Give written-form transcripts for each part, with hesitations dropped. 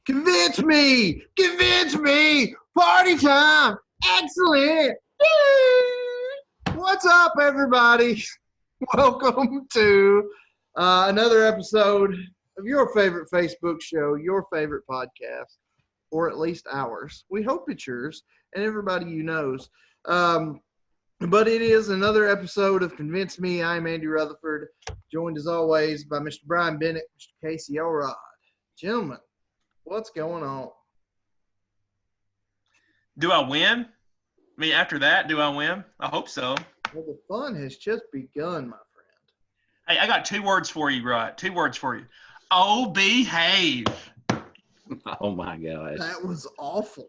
Convince me! Convince me! Party time! Excellent! Yay! What's up, everybody? Welcome to another episode of your favorite Facebook show, your favorite podcast, or at least ours. We hope it's yours and everybody you knows. But it is another episode of Convince Me. I'm Andy Rutherford, joined as always by Mr. Brian Bennett, Mr. Casey Elrod. Gentlemen, what's going on? Do I win? I mean, after that, do I win? I hope so. Well, the fun has just begun, my friend. Hey, I got 2 words for you, right? 2 words for you. Oh, behave. Oh, my gosh. That was awful.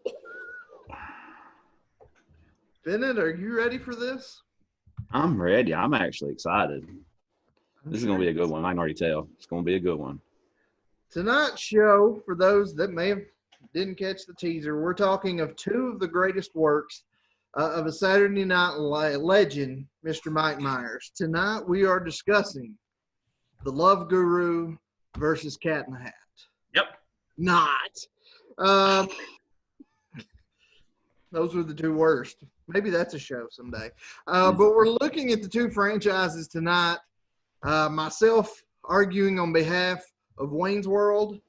Bennett, are you ready for this? I'm ready. I'm actually excited. This is going to be a good one. I can already tell. It's going to be a good one. Tonight's show, for those that may have didn't catch the teaser, we're talking of 2 of the greatest works of a Saturday Night legend, Mr. Mike Myers. Tonight we are discussing The Love Guru versus Cat in the Hat. Yep. Not. Those were the 2 worst. Maybe that's a show someday. But we're looking at the 2 franchises tonight. Myself arguing on behalf of Wayne's World,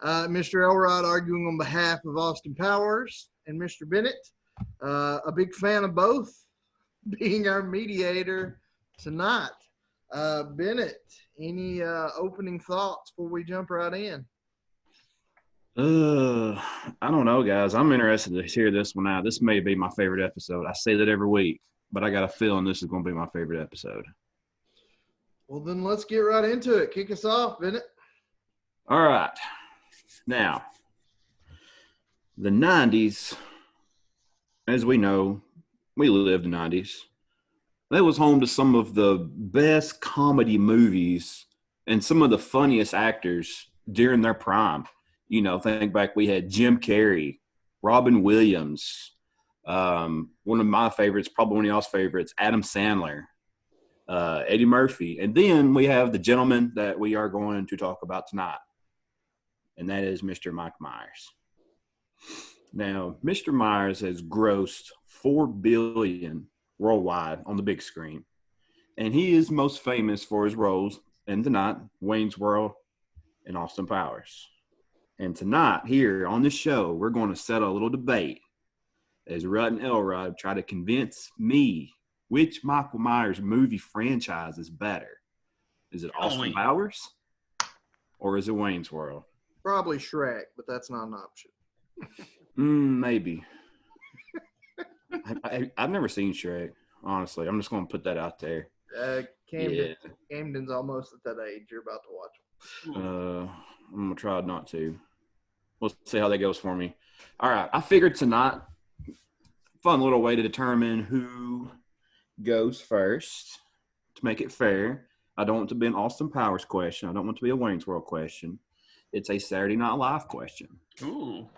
Mr. Elrod arguing on behalf of Austin Powers, and Mr. Bennett, a big fan of both, being our mediator tonight. Bennett, any opening thoughts before we jump right in? I don't know, guys. I'm interested to hear this one out. This may be my favorite episode. I say that every week, but I got a feeling this is going to be my favorite episode. Well, then let's get right into it. Kick us off, Bennett. All right. Now, the 90s, as we know, we lived in the 90s. That was home to some of the best comedy movies and some of the funniest actors during their prime. You know, think back, we had Jim Carrey, Robin Williams, one of my favorites, probably one of y'all's favorites, Adam Sandler, Eddie Murphy. And then we have the gentleman that we are going to talk about tonight, and that is Mr. Mike Myers. Now, Mr. Myers has grossed $4 billion worldwide on the big screen, and he is most famous for his roles in tonight, Wayne's World and Austin Powers. And tonight, here on this show, we're going to settle a little debate as Rutt and Elrod try to convince me which Michael Myers movie franchise is better. Is it Austin Powers or is it Wayne's World? Probably Shrek, but that's not an option. Maybe. I've never seen Shrek, honestly. I'm just going to put that out there. Camden's almost at that age. You're about to watch them. I'm going to try not to. We'll see how that goes for me. All right. I figured tonight, fun little way to determine who goes first to make it fair. I don't want it to be an Austin Powers question. I don't want it to be a Wayne's World question. It's a Saturday Night Live question. Ooh.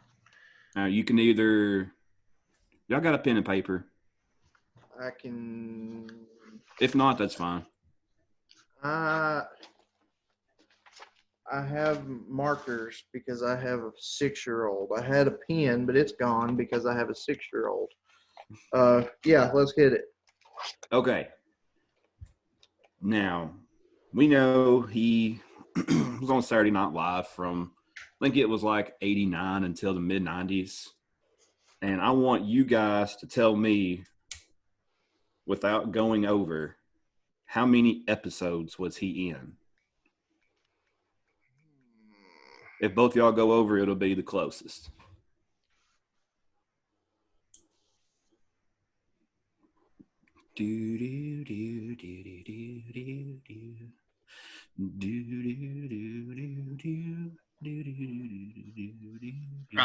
Now, you can either – y'all got a pen and paper? I can – If not, that's fine. I have markers because I have a 6-year-old. I had a pen, but it's gone because I have a 6-year-old. Yeah, let's hit it. Okay. Now, we know he was on Saturday Night Live from, I think it was like 89 until the mid-90s. And I want you guys to tell me, without going over, how many episodes was he in? If both y'all go over, it'll be the closest. Do do do do do do do do do do do do.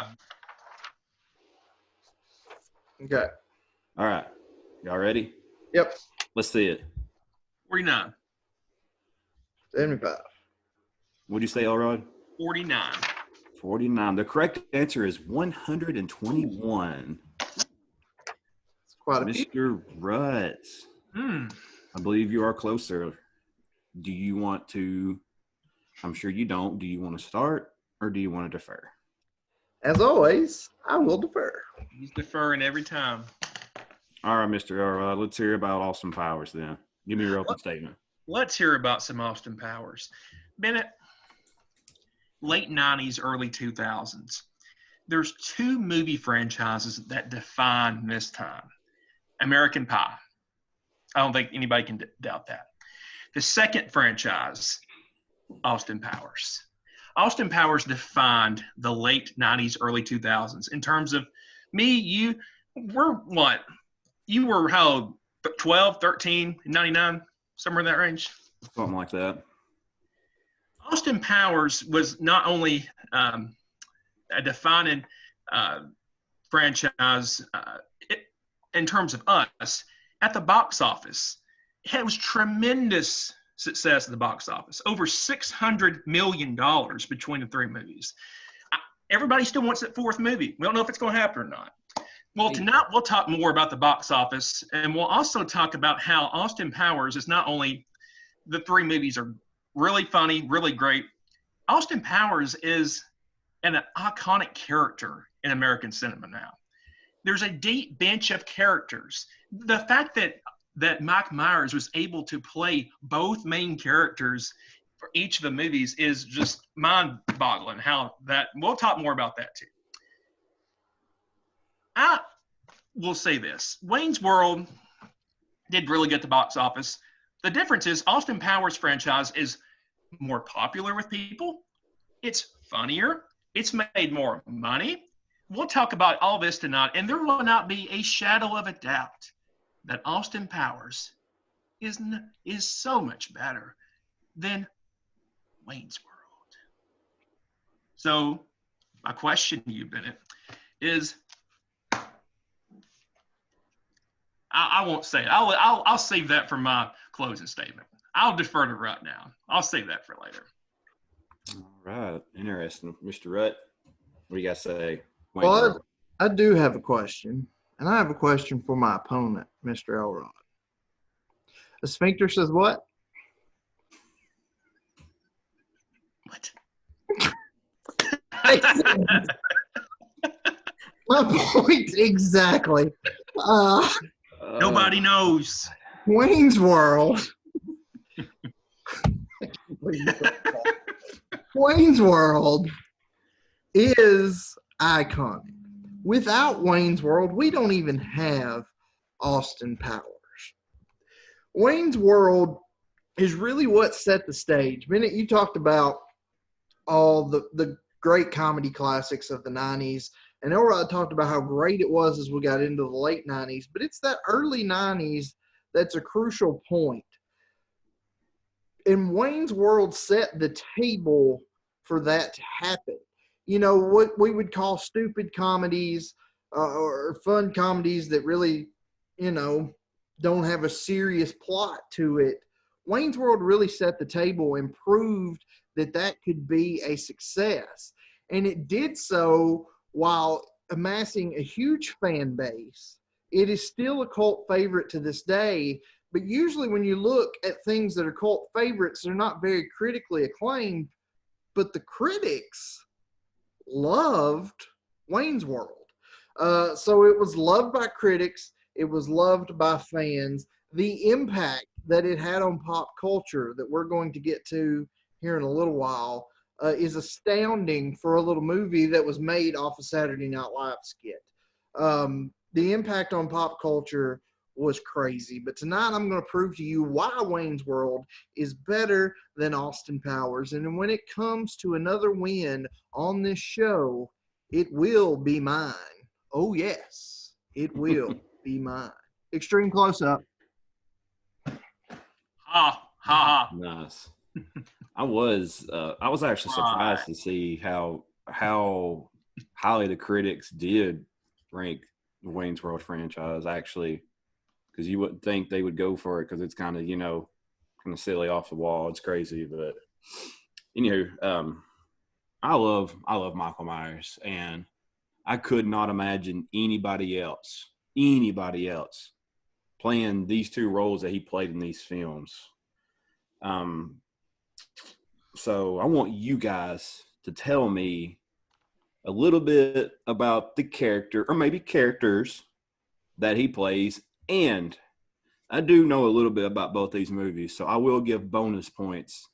Okay. All right. Y'all ready? Yep. Let's see it. 49. 75. What'd you say, Elrod? 49. 49. The correct answer is 121. It's quite a few. Mr. Rutz. I believe you are closer. Do you want to – I'm sure you don't. Do you want to start or do you want to defer? As always, I will defer. He's deferring every time. All right, Mr. Elrod, let's hear about Austin Powers then. Give me your open statement. Let's hear about some Austin Powers. Bennett, late 90s, early 2000s. There's two movie franchises that define this time. American Pie. I don't think anybody can doubt that. The second franchise, Austin Powers. Austin Powers defined the late 90s, early 2000s in terms of me, you, we're what? You were how old? 12, 13, 99, somewhere in that range? Something like that. Austin Powers was not only a defining franchise in terms of us, at the box office, it was tremendous success at the box office. Over $600 million between the three movies. Everybody still wants that fourth movie. We don't know if it's going to happen or not. Well, tonight we'll talk more about the box office, and we'll also talk about how Austin Powers is not only the three movies are really funny, really great. Austin Powers is an iconic character in American cinema now. There's a deep bench of characters. The fact that Mike Myers was able to play both main characters for each of the movies is just mind-boggling. How that we'll talk more about that too. I will say this: Wayne's World did really get the box office. The difference is Austin Powers franchise is more popular with people. It's funnier. It's made more money. We'll talk about all this tonight, and there will not be a shadow of a doubt that Austin Powers is so much better than Wayne's World. So my question to you, Bennett, is I won't say it. I'll save that for my closing statement. I'll defer to Rutt now. I'll save that for later. All right. Interesting. Mr. Rutt, what do you guys say? Well, I do have a question, and I have a question for my opponent, Mr. Elrod. A sphincter says what? What? My point exactly. Nobody knows. Wayne's World. Wayne's World is iconic. Without Wayne's World, we don't even have Austin Powers. Wayne's World is really what set the stage. Bennett, you talked about all the great comedy classics of the 90s, and Elrod talked about how great it was as we got into the late 90s, but it's that early 90s that's a crucial point. And Wayne's World set the table for that to happen. You know, what we would call stupid comedies or fun comedies that really, you know, don't have a serious plot to it. Wayne's World really set the table and proved that that could be a success. And it did so while amassing a huge fan base. It is still a cult favorite to this day, but usually when you look at things that are cult favorites, they're not very critically acclaimed, but the critics loved Wayne's World. So it was loved by critics. It was loved by fans. The impact that it had on pop culture that we're going to get to here in a little while is astounding for a little movie that was made off a Saturday Night Live skit. The impact on pop culture was crazy. But tonight I'm going to prove to you why Wayne's World is better than Austin Powers. And when it comes to another win on this show, it will be mine. Oh, yes, it will be mine. Extreme close-up. Ha, ha, ha. Nice. I was actually surprised to see how highly the critics did rank the Wayne's World franchise, actually, because you wouldn't think they would go for it because it's kind of, you know, kind of silly off the wall. It's crazy, but anywho, I love Michael Myers, and I could not imagine anybody else playing these two roles that he played in these films. So I want you guys to tell me a little bit about the character, or maybe characters, that he plays. And I do know a little bit about both these movies, so I will give bonus points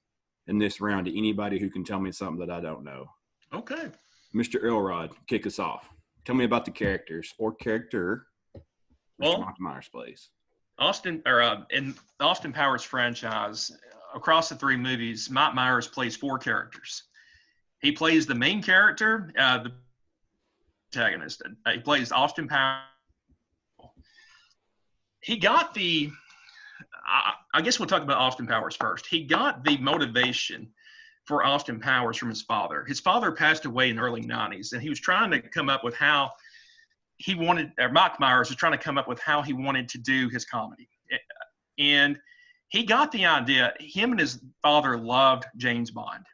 in this round to anybody who can tell me something that I don't know. Okay. Mr. Elrod, kick us off. Tell me about the characters or character Mr. Mike Myers plays. In the Austin Powers franchise, across the 3 movies, Mike Myers plays 4 characters. He plays the main character, the protagonist. He plays Austin Powers. He got I guess we'll talk about Austin Powers first. He got the motivation for Austin Powers from his father. His father passed away in the early 90s, and he was trying to come up with how he wanted, or Mike Myers was trying to come up with how he wanted to do his comedy. And he got the idea. Him and his father loved James Bond.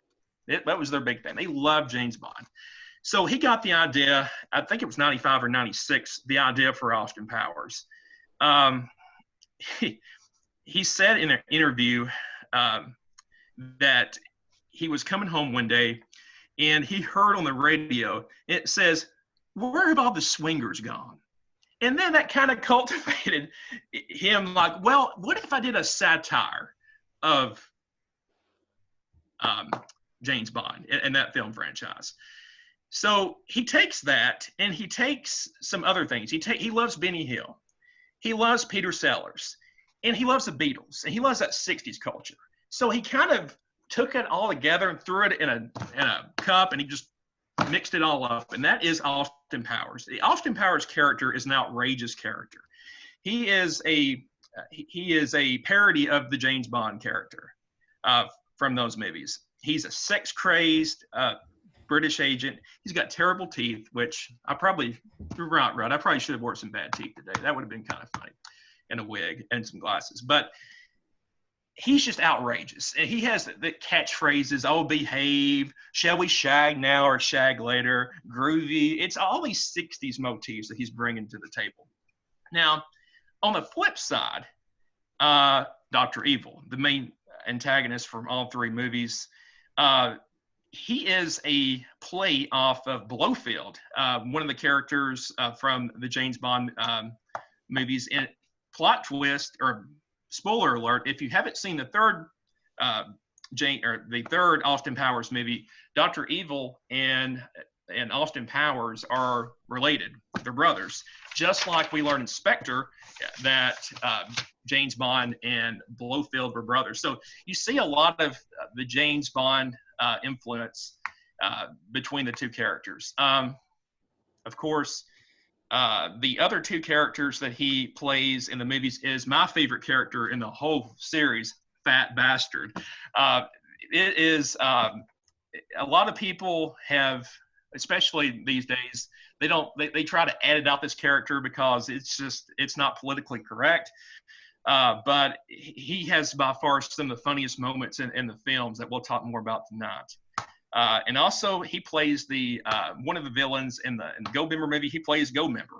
That was their big thing. They loved James Bond. So he got the idea, I think it was 95 or 96, the idea for Austin Powers. He said in an interview that he was coming home one day and he heard on the radio, it says, "Where have all the swingers gone?" And then that kind of cultivated him like, well, what if I did a satire of James Bond and that film franchise? So he takes that and he takes some other things. He loves Benny Hill. He loves Peter Sellers. And he loves the Beatles. And he loves that 60s culture. So he kind of took it all together and threw it in a cup, and he just mixed it all up. And that is Austin Powers. The Austin Powers character is an outrageous character. He is a parody of the James Bond character from those movies. He's a sex-crazed British agent. He's got terrible teeth, which I probably should have worn some bad teeth today. That would have been kind of funny. And a wig and some glasses. But he's just outrageous. And he has the catchphrases, "Oh, behave," "Shall we shag now or shag later," "groovy." It's all these 60s motifs that he's bringing to the table. Now, on the flip side, Dr. Evil, the main antagonist from all 3 movies, he is a play off of Blofeld, one of the characters from the James Bond movies. And plot twist, or spoiler alert, if you haven't seen the third Austin Powers movie, Dr. Evil and Austin Powers are related. They're brothers. Just like we learned in Spectre that James Bond and Blofeld were brothers. So you see a lot of the James Bond influence between the 2 characters. Of course, the other 2 characters that he plays in the movies is my favorite character in the whole series, Fat Bastard. It is a lot of people have, especially these days, they try to edit out this character because it's not politically correct. But he has by far some of the funniest moments in the films that we'll talk more about tonight. And also, he plays one of the villains in the Goldmember movie. He plays Goldmember.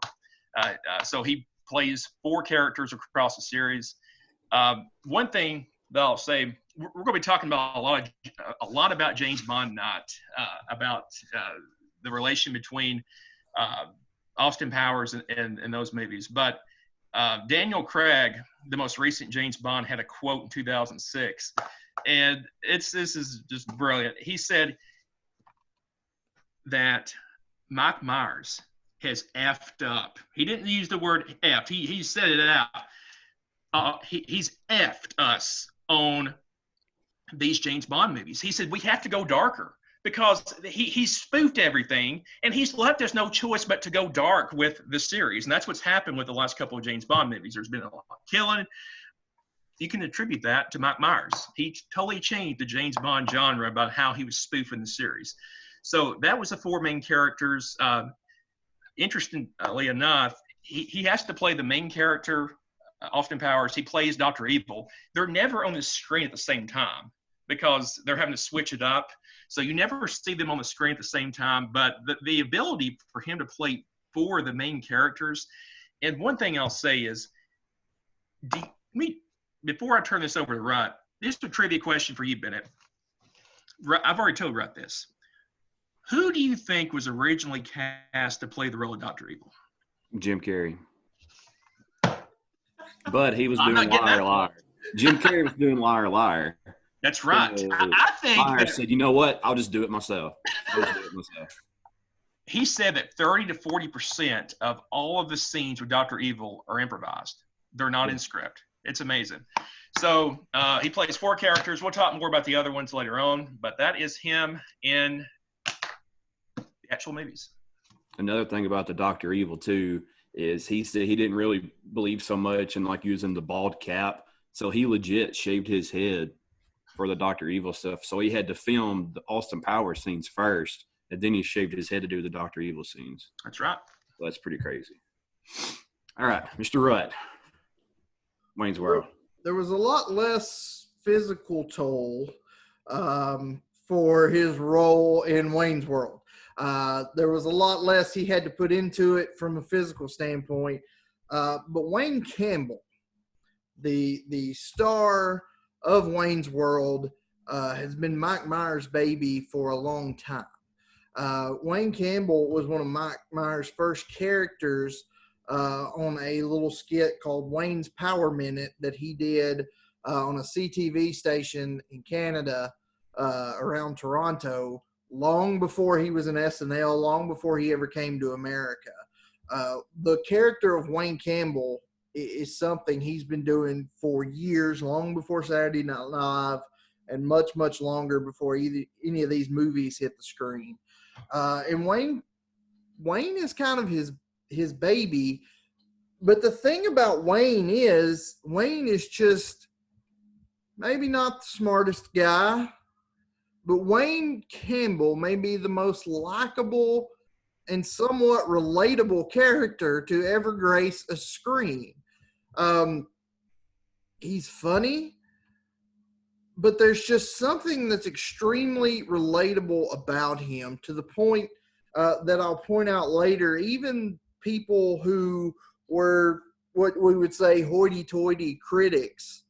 So he plays 4 characters across the series. One thing that I'll say, we're going to be talking about a lot about James Bond tonight, about the relation between Austin Powers and those movies. But Daniel Craig, the most recent James Bond, had a quote in 2006. And this is just brilliant. He said that Mike Myers has effed up. He didn't use the word effed. He said it out. He's effed us on these James Bond movies. He said we have to go darker because he spoofed everything, and he's left us no choice but to go dark with the series. And that's what's happened with the last couple of James Bond movies. There's been a lot of killing. You can attribute that to Mike Myers. He totally changed the James Bond genre about how he was spoofing the series. So that was the 4 main characters. Interestingly enough, he has to play the main character, Austin Powers. He plays Dr. Evil. They're never on the screen at the same time because they're having to switch it up. So you never see them on the screen at the same time. But the ability for him to play 4 of the main characters. And one thing I'll say is, before I turn this over to Rut, this is a trivia question for you, Bennett. I've already told Rut this. Who do you think was originally cast to play the role of Dr. Evil? Jim Carrey. But he was I'm doing not getting Liar that Liar. Jim Carrey was doing Liar Liar. That's right. So I think Liar that said, you know what? I'll just do it myself. he said that 30 to 40% of all of the scenes with Dr. Evil are improvised. They're not in script. It's amazing. So he plays 4 characters. We'll talk more about the other ones later on, but that is him in the actual movies. Another thing about the Dr. Evil too is he said he didn't really believe so much in like using the bald cap, so he legit shaved his head for the Dr. Evil stuff. So he had to film the Austin Powers scenes first, and then he shaved his head to do the Dr. Evil scenes. That's right. So that's pretty crazy. All right, Mr. Rutt, Wayne's World. There was a lot less physical toll for his role in Wayne's World. There was a lot less he had to put into it from a physical standpoint. But Wayne Campbell, the star of Wayne's World, has been Mike Myers' baby for a long time. Wayne Campbell was one of Mike Myers' first characters on a little skit called Wayne's Power Minute that he did on a CTV station in Canada around Toronto, long before he was in SNL, long before he ever came to America. The character of Wayne Campbell is something he's been doing for years, long before Saturday Night Live, and much, much longer before any of these movies hit the screen. And Wayne is kind of his baby. But the thing about Wayne is just maybe not the smartest guy, but Wayne Campbell may be the most likable and somewhat relatable character to ever grace a screen. He's funny, but there's just something that's extremely relatable about him, to the point that I'll point out later. Even people who were what we would say hoity-toity critics,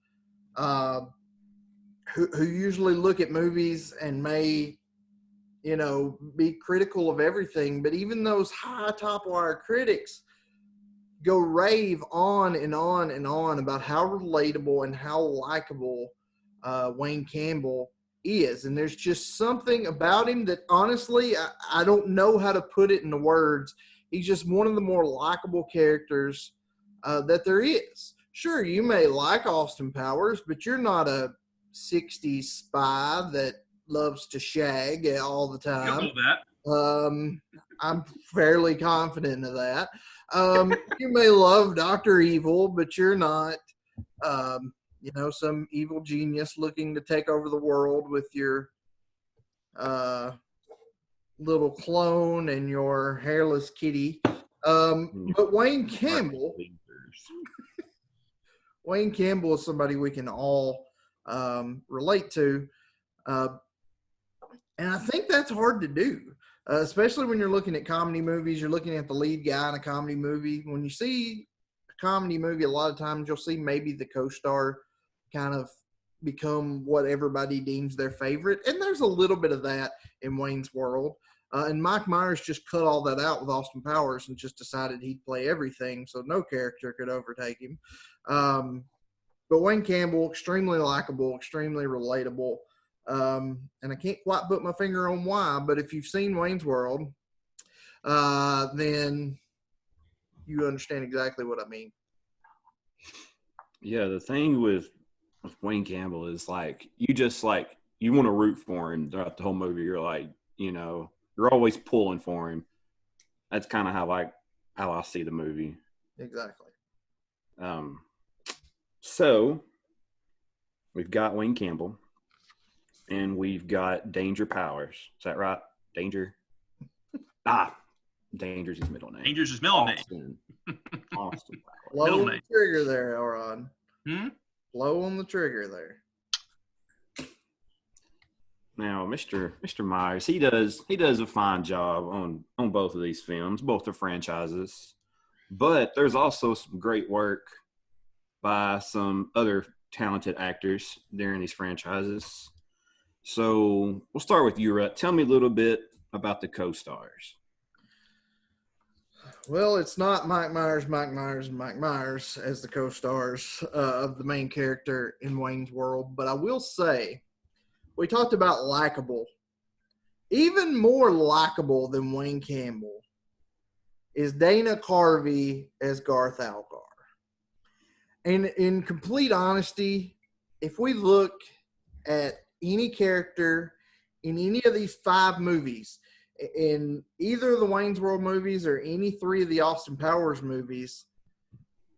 who usually look at movies and may, be critical of everything, but even those high top-wire critics go rave on and on and on about how relatable and how likable Wayne Campbell is. And there's just something about him that, honestly, I don't know how to put it into words. He's just one of the more likable characters that there is. Sure, you may like Austin Powers, but you're not a 60s spy that loves to shag all the time. You'll know that. I'm fairly confident of that. You may love Dr. Evil, but you're not, some evil genius looking to take over the world with your little clone and your hairless kitty. But Wayne Campbell is somebody we can all relate to. And I think that's hard to do, especially when you're looking at comedy movies. You're looking at the lead guy in a comedy movie. When you see a comedy movie, a lot of times you'll see maybe the co-star kind of become what everybody deems their favorite. And there's a little bit of that in Wayne's World. And Mike Myers just cut all that out with Austin Powers and just decided he'd play everything, so no character could overtake him. But Wayne Campbell, extremely likable, extremely relatable. And I can't quite put my finger on why, but if you've seen Wayne's World, then you understand exactly what I mean. Yeah, the thing with Wayne Campbell is you want to root for him throughout the whole movie. You're like, you're always pulling for him. That's kind of how I see the movie. Exactly. So we've got Wayne Campbell and we've got Danger Powers. Is that right? Danger? Danger's his middle name. Danger's his middle name. Austin Powers. Blow on the trigger there, Elron. Hmm? Blow on the trigger there. Now, Mr. Myers, he does a fine job on both of these films, both the franchises. But there's also some great work by some other talented actors during these franchises. So we'll start with you, Rhett. Tell me a little bit about the co-stars? Well, it's not Mike Myers, and Mike Myers as the co-stars of the main character in Wayne's World. But I will say, we talked about likable. Even more likable than Wayne Campbell is Dana Carvey as Garth Algar. And in complete honesty, if we look at any character in any of these 5 movies, in either of the Wayne's World movies or any 3 of the Austin Powers movies,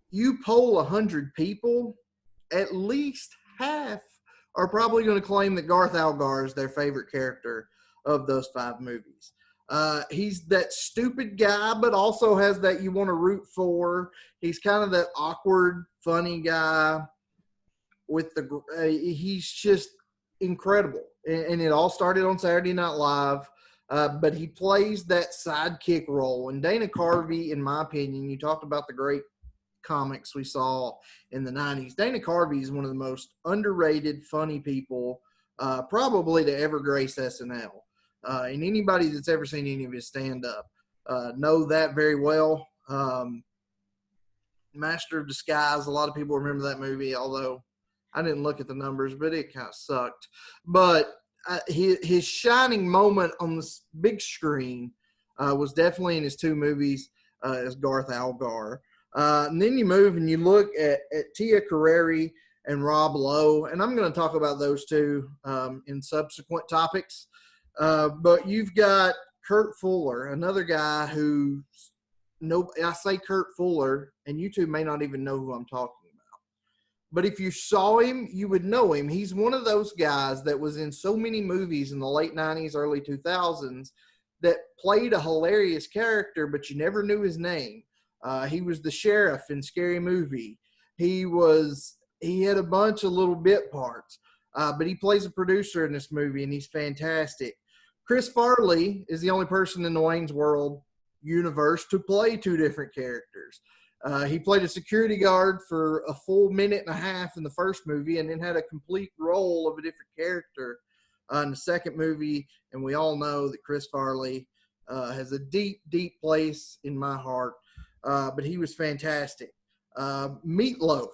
you poll 100 people, at least half are probably going to claim that Garth Algar is their favorite character of those 5 movies. He's that stupid guy, but also has that you want to root for. He's kind of that awkward, funny guy with the. He's just incredible, and it all started on Saturday Night Live. But he plays that sidekick role. And Dana Carvey, in my opinion, you talked about the great comics we saw in the 90s. Dana Carvey is one of the most underrated, funny people probably to ever grace SNL. And anybody that's ever seen any of his stand-up know that very well. Master of Disguise, a lot of people remember that movie, although I didn't look at the numbers, but it kind of sucked. But his shining moment on the big screen was definitely in his 2 movies as Garth Algar. And then you move and you look at Tia Carrere and Rob Lowe, and I'm going to talk about those 2 in subsequent topics. But you've got Kurt Fuller, another guy who I say Kurt Fuller, and you 2 may not even know who I'm talking about. But if you saw him, you would know him. He's one of those guys that was in so many movies in the late 90s, early 2000s that played a hilarious character, but you never knew his name. He was the sheriff in Scary Movie. He had a bunch of little bit parts, but he plays a producer in this movie, and he's fantastic. Chris Farley is the only person in the Wayne's World universe to play 2 different characters. He played a security guard for a full minute and a half in the first movie, and then had a complete role of a different character in the second movie. And we all know that Chris Farley has a deep, deep place in my heart. But he was fantastic. Meatloaf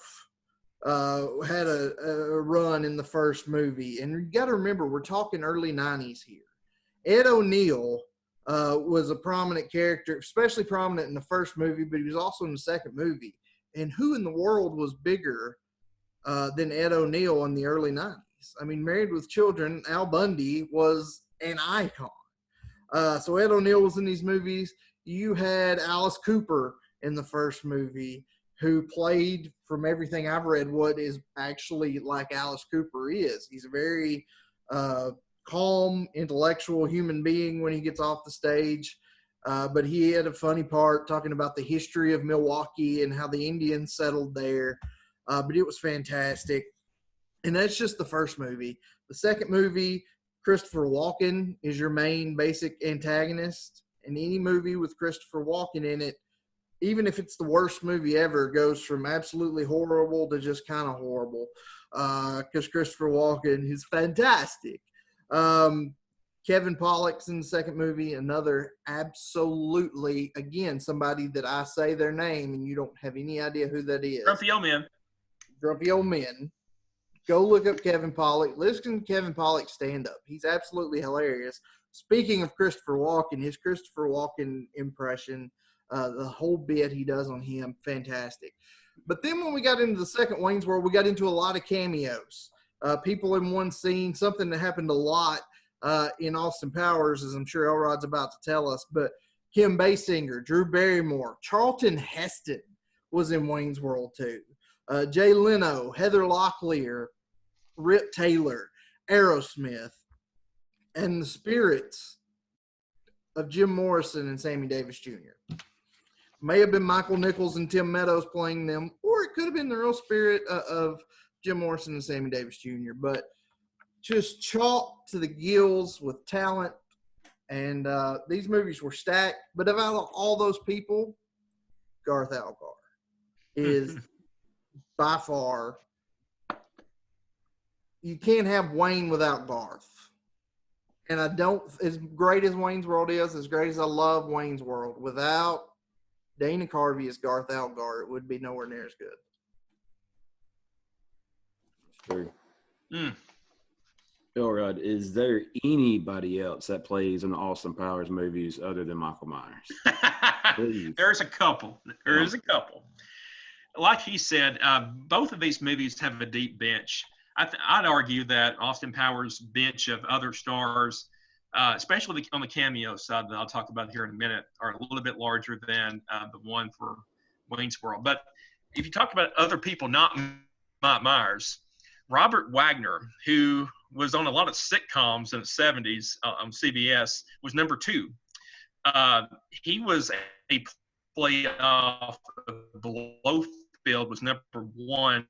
had a run in the first movie. And you got to remember, we're talking early 90s here. Ed O'Neill was a prominent character, especially prominent in the first movie, but he was also in the second movie. And who in the world was bigger than Ed O'Neill in the early 90s? I mean, Married with Children, Al Bundy was an icon. So Ed O'Neill was in these movies. You had Alice Cooper in the first movie, who played, from everything I've read, what is actually like Alice Cooper is. He's a very calm, intellectual human being when he gets off the stage. But he had a funny part talking about the history of Milwaukee and how the Indians settled there. But it was fantastic. And that's just the first movie. The second movie, Christopher Walken is your main basic antagonist. And any movie with Christopher Walken in it, even if it's the worst movie ever, goes from absolutely horrible to just kind of horrible. Because Christopher Walken is fantastic. Kevin Pollak's in the second movie, another absolutely, again, somebody that I say their name and you don't have any idea who that is. Grumpy Old Men. Grumpy Old Men. Go look up Kevin Pollak. Listen to Kevin Pollak stand up. He's absolutely hilarious. Speaking of Christopher Walken, his Christopher Walken impression, the whole bit he does on him, fantastic. But then when we got into the second Wayne's World, we got into a lot of cameos. People in one scene, something that happened a lot in Austin Powers, as I'm sure Elrod's about to tell us. But Kim Basinger, Drew Barrymore, Charlton Heston was in Wayne's World too. Jay Leno, Heather Locklear, Rip Taylor, Aerosmith, and the spirits of Jim Morrison and Sammy Davis Jr. May have been Michael Nichols and Tim Meadows playing them, or it could have been the real spirit of Jim Morrison and Sammy Davis Jr., but just chalked to the gills with talent. And these movies were stacked. But out of all those people, Garth Algar is by far, you can't have Wayne without Garth. And I don't, as great as Wayne's World is, as great as I love Wayne's World, without Dana Carvey as Garth Algar, it would be nowhere near as good. True. Mm. Elrod, is there anybody else that plays in the Austin Powers movies other than Michael Myers? There's a couple. There is a couple. Like he said, both of these movies have a deep bench. I'd argue that Austin Powers' bench of other stars, especially on the cameo side that I'll talk about here in a minute, are a little bit larger than the one for Wayne's World. But if you talk about other people, not Mike Myers, Robert Wagner, who was on a lot of sitcoms in the 70s on CBS, was number 2. He was a playoff Blofeld, was number 1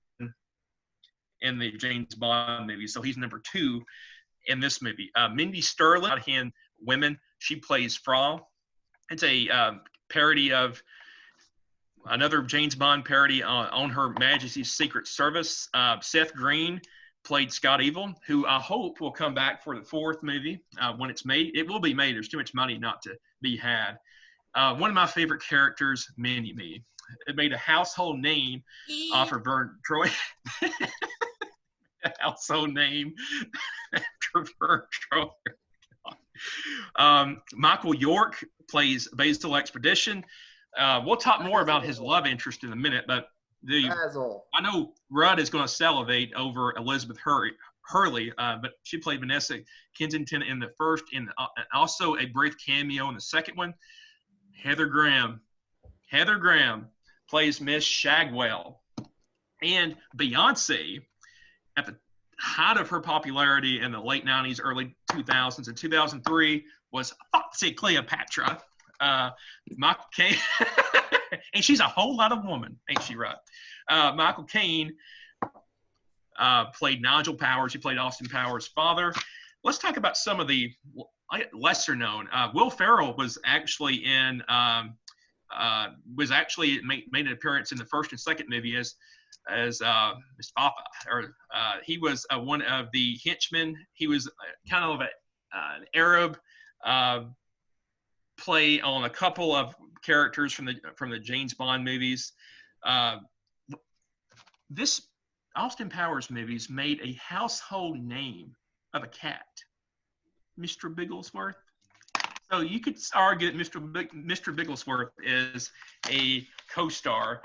in the James Bond movie, so he's number 2 in this movie. Mindy Sterling, in Women, she plays Frau. It's a parody of another James Bond parody on Her Majesty's Secret Service. Seth Green played Scott Evil, who I hope will come back for the 4th movie when it's made. It will be made. There's too much money not to be had. One of my favorite characters, Mini-Me. It made a household name off of Vern Troy. Household name after Vern Troy. Michael York plays Basil Expedition. We'll talk more about his love interest in a minute, but I know Rudd is going to salivate over Elizabeth Hurley, but she played Vanessa Kensington in the first, and also a brief cameo in the second one. Heather Graham plays Miss Shagwell. And Beyonce, at the height of her popularity in the late 90s, early 2000s, and 2003, was Foxy Cleopatra. Michael Caine, and she's a whole lot of woman, ain't she right? Michael Caine played Nigel Powers. He played Austin Powers' father. Let's talk about some of the lesser known. Will Ferrell was actually made an appearance in the first and second movie as Mr. Papa. He was one of the henchmen. He was kind of an Arab. Play on a couple of characters from the James Bond movies. This Austin Powers movies made a household name of a cat, Mr. Bigglesworth. So you could argue that Mr. Bigglesworth is a co-star.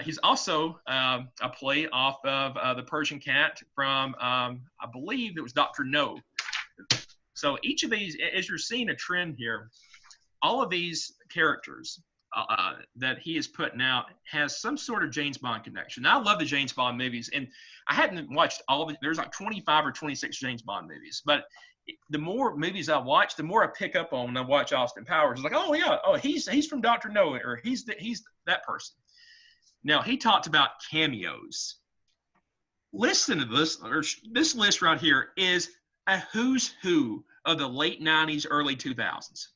He's also a play off of the Persian cat from, I believe it was Dr. No. So each of these, as you're seeing a trend here, all of these characters that he is putting out has some sort of James Bond connection. Now, I love the James Bond movies, and I hadn't watched all of it. There's like 25 or 26 James Bond movies, but the more movies I watch, the more I pick up on when I watch Austin Powers. It's like, oh yeah, he's from Dr. No, or he's that person. Now, he talked about cameos. Listen to this. This list right here is a who's who of the late 90s, early 2000s.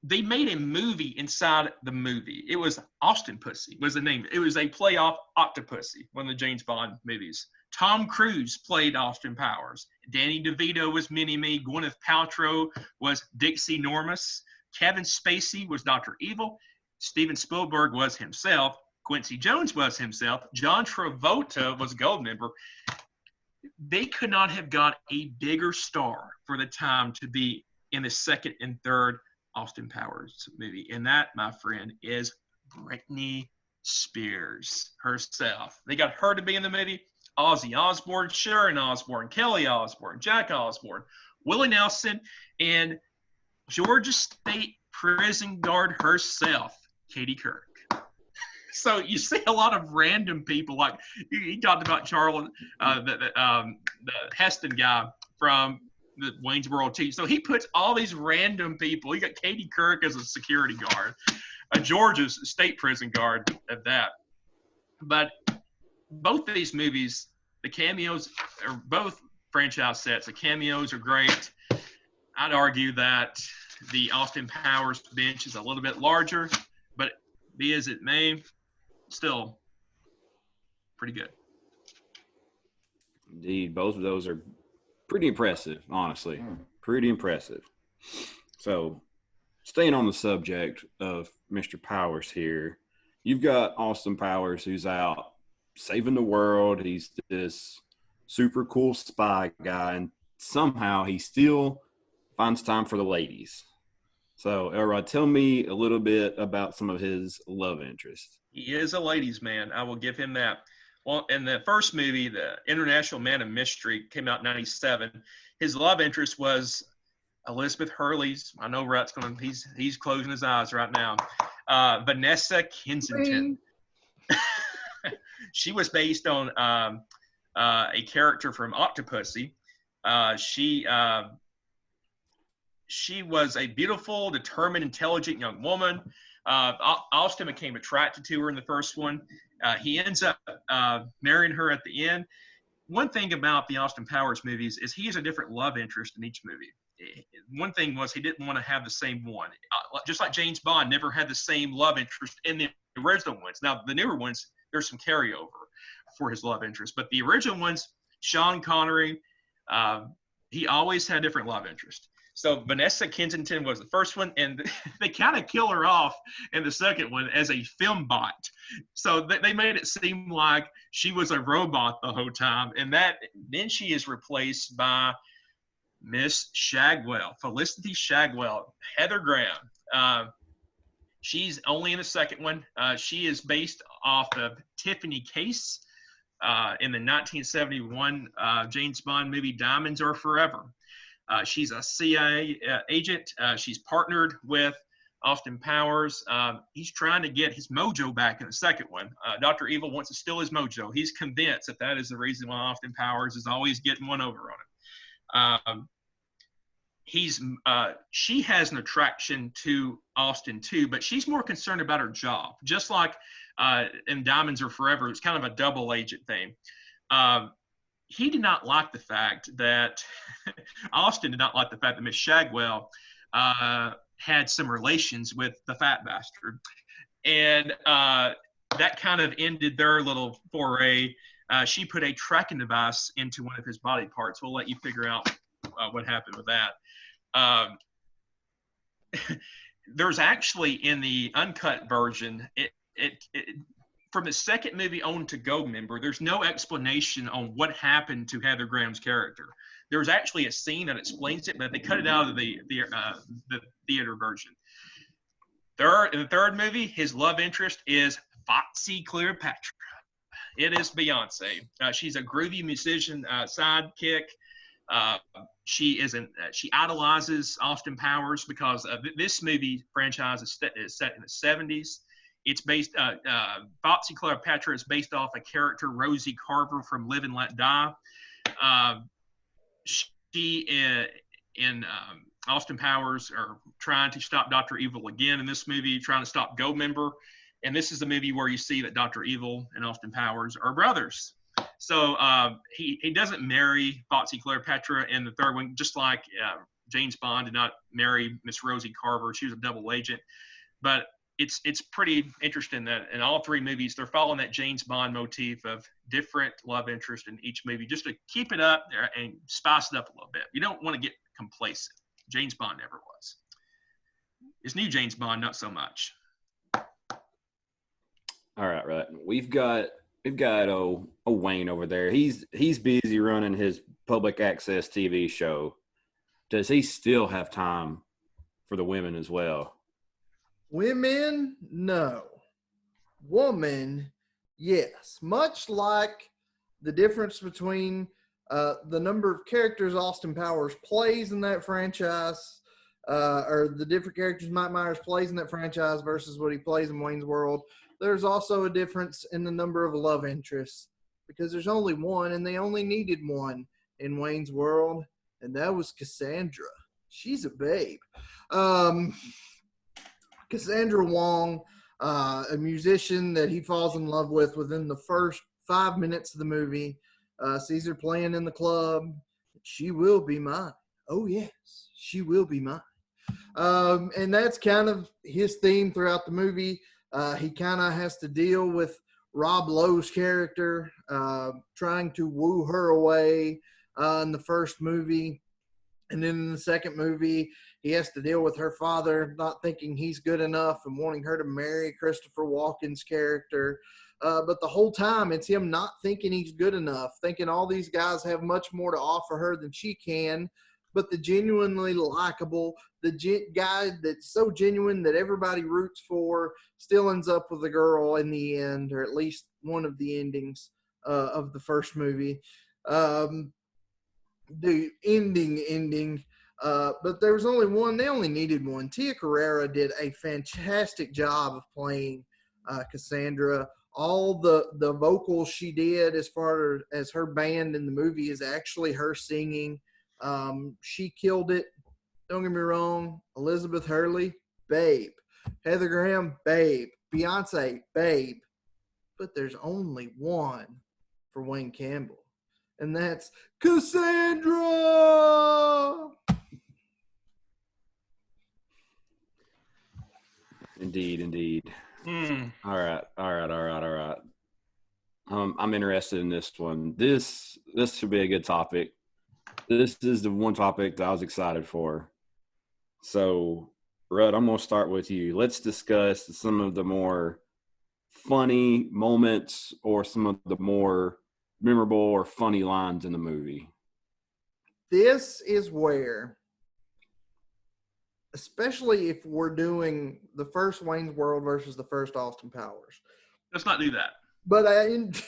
They made a movie inside the movie. It was Austin Pussy was the name. It was a play off Octopussy, one of the James Bond movies. Tom Cruise played Austin Powers. Danny DeVito was Mini-Me. Gwyneth Paltrow was Dixie Normus. Kevin Spacey was Dr. Evil. Steven Spielberg was himself. Quincy Jones was himself. John Travolta was Goldmember. They could not have got a bigger star for the time to be in the second and third Austin Powers movie. And that, my friend, is Britney Spears herself. They got her to be in the movie. Ozzy Osbourne, Sharon Osbourne, Kelly Osbourne, Jack Osbourne, Willie Nelson, and Georgia State Prison Guard herself, Katie Couric. So you see a lot of random people, like he talked about Charles, the Heston guy from the Wayne's World team. So he puts all these random people. You got Katie Couric as a security guard, Georgia's state prison guard at that. But both of these movies, the cameos are both franchise sets. The cameos are great. I'd argue that the Austin Powers bench is a little bit larger, but be as it may, still pretty good. Indeed, both of those are pretty impressive, honestly. Pretty impressive. So, staying on the subject of Mr. Powers here, you've got Austin Powers who's out saving the world. He's this super cool spy guy, and somehow he still finds time for the ladies. So, Elrod, tell me a little bit about some of his love interests. He is a ladies' man. I will give him that. Well, in the first movie, the International Man of Mystery, came out in '97. His love interest was Elizabeth Hurley's. I know Rut's going. He's closing his eyes right now. Vanessa Kensington. She was based on a character from Octopussy. She was a beautiful, determined, intelligent young woman. Austin became attracted to her in the first one. He ends up marrying her at the end. One thing about the Austin Powers movies is he has a different love interest in each movie. One thing was he didn't want to have the same one. Just like James Bond never had the same love interest in the original ones. Now, the newer ones, there's some carryover for his love interest. But the original ones, Sean Connery, he always had a different love interest. So Vanessa Kensington was the first one, and they kind of kill her off in the second one as a film bot. So they made it seem like she was a robot the whole time, and then she is replaced by Miss Shagwell, Felicity Shagwell, Heather Graham. She's only in the second one. She is based off of Tiffany Case in the 1971 James Bond movie Diamonds Are Forever. She's a CIA agent. She's partnered with Austin Powers. He's trying to get his mojo back in the second one. Dr. Evil wants to steal his mojo. He's convinced that is the reason why Austin Powers is always getting one over on him. She has an attraction to Austin too, but she's more concerned about her job. Just like in Diamonds Are Forever, it's kind of a double agent thing. He did not like the fact that Austin did not like the fact that Miss Shagwell had some relations with the fat bastard, and that kind of ended their little foray. She put a tracking device into one of his body parts. We'll let you figure out what happened with that. There's actually in the uncut version, from the second movie on to go, member, there's no explanation on what happened to Heather Graham's character. There's actually a scene that explains it, but they cut it out of the theater version. In the third movie, his love interest is Foxy Cleopatra. It is Beyonce. She's a groovy musician sidekick. She idolizes Austin Powers because this movie franchise is set in the 70s. It's based, Foxy Cleopatra is based off a character, Rosie Carver from Live and Let Die. She and Austin Powers are trying to stop Dr. Evil again in this movie, trying to stop Go Member. And this is the movie where you see that Dr. Evil and Austin Powers are brothers. So he doesn't marry Foxy Cleopatra in the third one, just like James Bond did not marry Miss Rosie Carver. She was a double agent. But it's pretty interesting that in all three movies, they're following that James Bond motif of different love interest in each movie, just to keep it up there and spice it up a little bit. You don't want to get complacent. James Bond never was. This new James Bond, not so much. All right. We've got Wayne over there. He's busy running his public access TV show. Does he still have time for the women as well? Women, no. Woman, yes. Much like the difference between the number of characters Austin Powers plays in that franchise, or the different characters Mike Myers plays in that franchise versus what he plays in Wayne's World, there's also a difference in the number of love interests, because there's only one, and they only needed one in Wayne's World, and that was Cassandra. She's a babe. Cassandra Wong, a musician that he falls in love with within the first 5 minutes of the movie, sees her playing in the club. She will be mine. Oh, yes, she will be mine. And that's kind of his theme throughout the movie. He kind of has to deal with Rob Lowe's character, trying to woo her away, in the first movie. And then in the second movie, he has to deal with her father not thinking he's good enough and wanting her to marry Christopher Walken's character. But the whole time, it's him not thinking he's good enough, thinking all these guys have much more to offer her than she can. But the genuinely likable, guy that's so genuine that everybody roots for, still ends up with the girl in the end, or at least one of the endings of the first movie. The ending. But there was only one. They only needed one. Tia Carrera did a fantastic job of playing Cassandra. All the vocals she did as far as her band in the movie is actually her singing. She killed it. Don't get me wrong. Elizabeth Hurley, babe. Heather Graham, babe. Beyonce, babe. But there's only one for Wayne Campbell. And that's Cassandra. Indeed. All right. I'm interested in this one. This should be a good topic. This is the one topic that I was excited for. So, Rudd, I'm going to start with you. Let's discuss some of the more funny moments or some of the more memorable or funny lines in the movie. This is where, especially if we're doing the first Wayne's World versus the first Austin Powers. Let's not do that. But